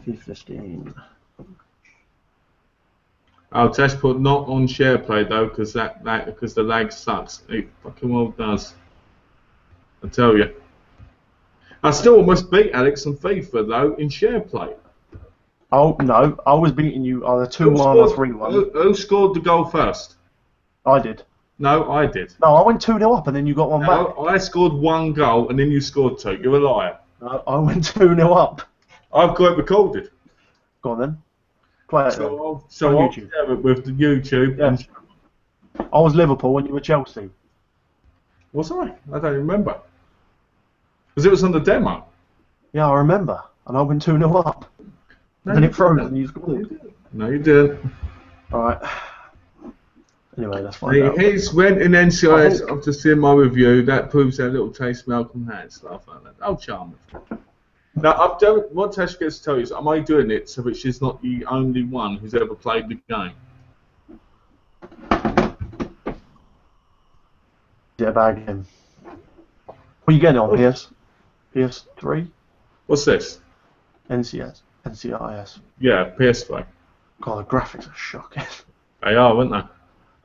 15. I'll just put not on share play though, because because the lag sucks. It fucking well does. I tell you. I still almost beat Alex on FIFA though in share play. Oh, no. I was beating you either Who 2-1 or scored? 3-1. Who scored the goal first? I did. No, I did. No, I went 2-0 up and then you got one back. No, I scored 1 goal and then you scored 2. You're a liar. No, I went 2-0 up. I've got it recorded. Go on then. Play it then. So On I'll YouTube. share it with the YouTube. Yeah. And I was Liverpool when you were Chelsea. was I? I don't remember. Because it was on the demo. Yeah, I remember. And I went 2-0 up. No, And then you it froze didn't. and you scored. No, you didn't. Alright. Anyway, let's find out. He's went in NCIS. think- I've just seen my review. That proves how little taste Malcolm had. Stuff like that. Oh, charming. Now, what Tash gets to tell you is, am I doing it so that she's not the only one who's ever played the game? Yeah, bag him. What are you getting on PS? PS3? What's this? NCIS. Yeah, PS3. God, the graphics are shocking. They are, aren't they?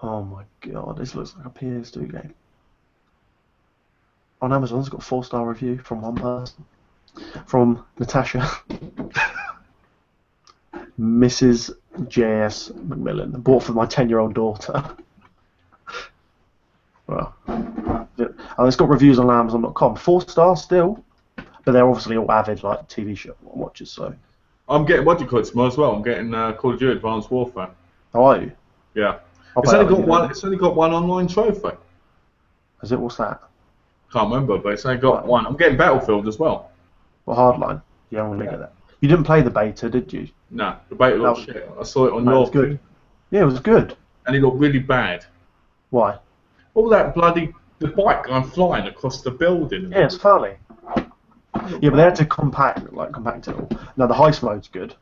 Oh my god, this looks like a PS2 game. On Amazon, it's got a 4-star review from one person. From Natasha. Mrs. J.S. Macmillan. Bought for my 10-year-old daughter. Well, and it's got reviews on Amazon.com. 4 stars still, but they're obviously all avid like TV show watchers. So I'm getting what do you call it tomorrow as well. I'm getting Call of Duty Advanced Warfare. how are you? Yeah, I'll it's play only that got with you one. then. It's only got one online trophy. Is it? What's that? Can't remember, but it's only got Right. one. I'm getting Battlefield as well. Well, Hardline. You haven't really get that. You didn't play the beta, did you? No, the beta That looked was- shit. I saw it on No, it your was good. thing, Yeah, it was good. and it looked really bad. Why? All that bloody the bike going flying across the building. Yeah, it's funny. Yeah, but they had to compact it all. No, the heist mode's good.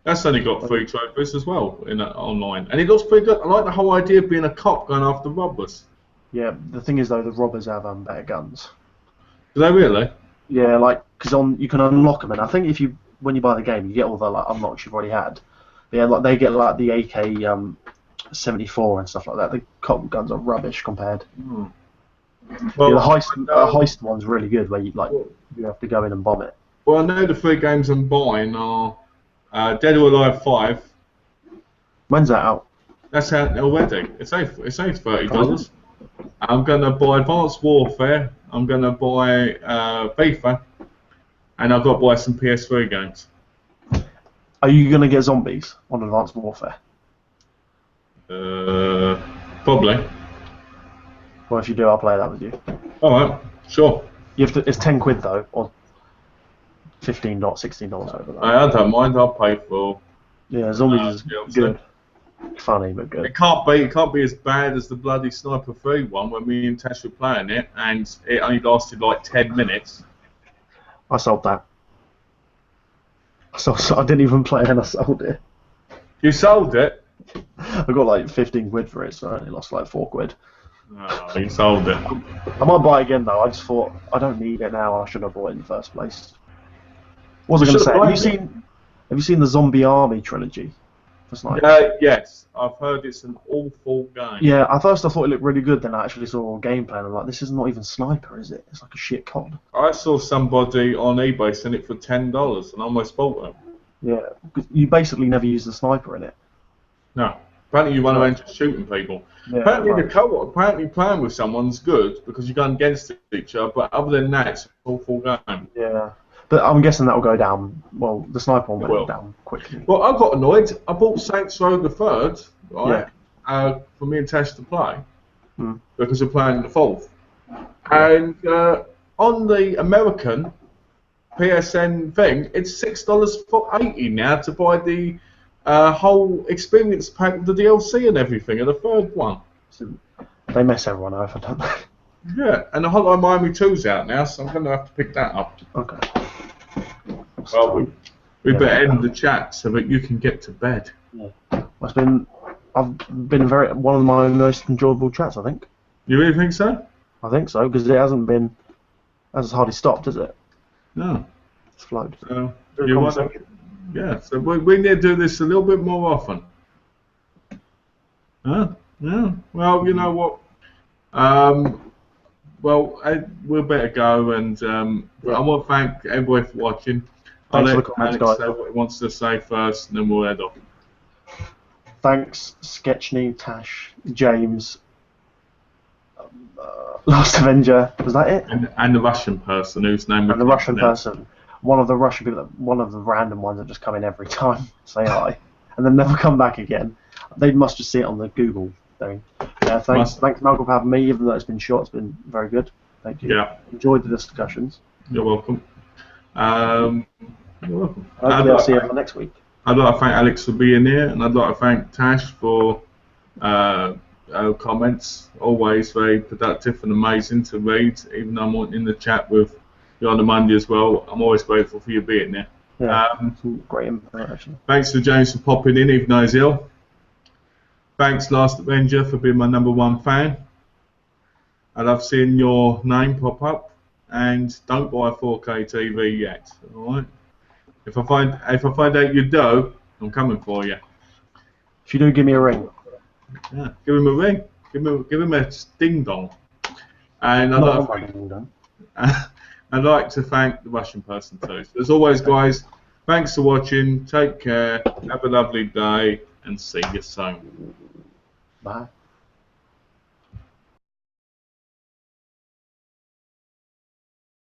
That's only got 3 trophies as well in online, and it looks pretty good. I like the whole idea of being a cop going after robbers. Yeah, the thing is though, the robbers have better guns. Do they really? Yeah, like because you can unlock them, and I think when you buy the game, you get all the like unlocks you've already had. Yeah, like they get like the AK 74 and stuff like that. The cop guns are rubbish compared. Well, Yeah, the I know- heist one's really good, where you have to go in and bomb it. Well, I know the 3 games I'm buying are Dead or Alive 5. When's that out? That's out already. It's only $30. I'm gonna buy Advanced Warfare. I'm gonna buy FIFA, and I've got to buy some PS3 games. Are you gonna get zombies on Advanced Warfare? Probably. Well, if you do, I'll play that with you. All right, sure. You have to. It's £10 though, or $15, $16 over that. I don't mind. I'll pay for. Yeah, zombies is DLC. good. Funny but good. It can't be as bad as the bloody Sniper 3 one when me and Tash were playing it, and it only lasted like 10 minutes. I sold that. So I didn't even play it and I sold it. You sold it. I got like £15 for it, so I only lost like £4. Oh, you sold it. I might buy it again though. I just thought I don't need it now. I should have bought it in the first place. What was I going to say? Have you seen the Zombie Army trilogy? That's like, Yes, I've heard it's an awful game. yeah, at first I thought it looked really good. Then I actually saw a gameplay and I'm like, this is not even Sniper, is it? It's like a shit COD. I saw somebody on eBay sell it for $10 and I almost bought it. Yeah, 'cause you basically never use the sniper in it. No. Apparently you run around just shooting people. Yeah, Apparently right. the co-op, apparently playing with someone's good because you're going against each other, but other than that, it's an awful game. Yeah, but I'm guessing that will go down. Well, the sniper one It will. went down quickly. Well, I got annoyed. I bought Saints Row the Third, right, for me and Tash to play because we're playing the 4th. And on the American, PSN thing, it's $6 for 80 now to buy the whole experience pack with the DLC and everything, and the third one. So they mess everyone over, don't they? Yeah, and the Hotline Miami 2's out now, so I'm going to have to pick that up. Okay. Well, we better end the chat so that you can get to bed. Yeah. I've been one of my most enjoyable chats, I think. You really think so? I think so, because it hasn't hardly stopped, has it? No. It's flowed. So, so we need to do this a little bit more often. Huh? Yeah. Well, you know what? We'll better go, and I want to thank everybody for watching. Thanks I'll for let the comments, Alex guys. say what he wants to say first, and then we'll head off. Thanks, Sketchney, Tash, James, Last Avenger. Was that it? And the Russian person whose name. And the Russian person. One of the Russian people, one of the random ones that just come in every time, say hi, and then never come back again. They must just see it on the Google thing. Thanks, Malcolm, for having me. Even though it's been short, it's been very good. Thank you. Yeah. Enjoyed the discussions. You're welcome. You're welcome. Hopefully I'll see you next week. I'd like to thank Alex for being here, and I'd like to thank Tash for comments. Always very productive and amazing to read, even though I'm in the chat with you on the Monday as well. I'm always grateful for you being there. Yeah, great info, actually. Thanks to James for popping in, even though he's ill. Thanks, Last Avenger, for being my #1 fan. I love seeing your name pop up. And don't buy a 4K TV yet, all right? If I find out you do, I'm coming for you. If you do, give me a ring. Yeah, give him a ring. Give him a ding dong. And I'd like to thank the Russian person too. So as always, guys, thanks for watching. Take care. Have a lovely day, and see you soon. Bye.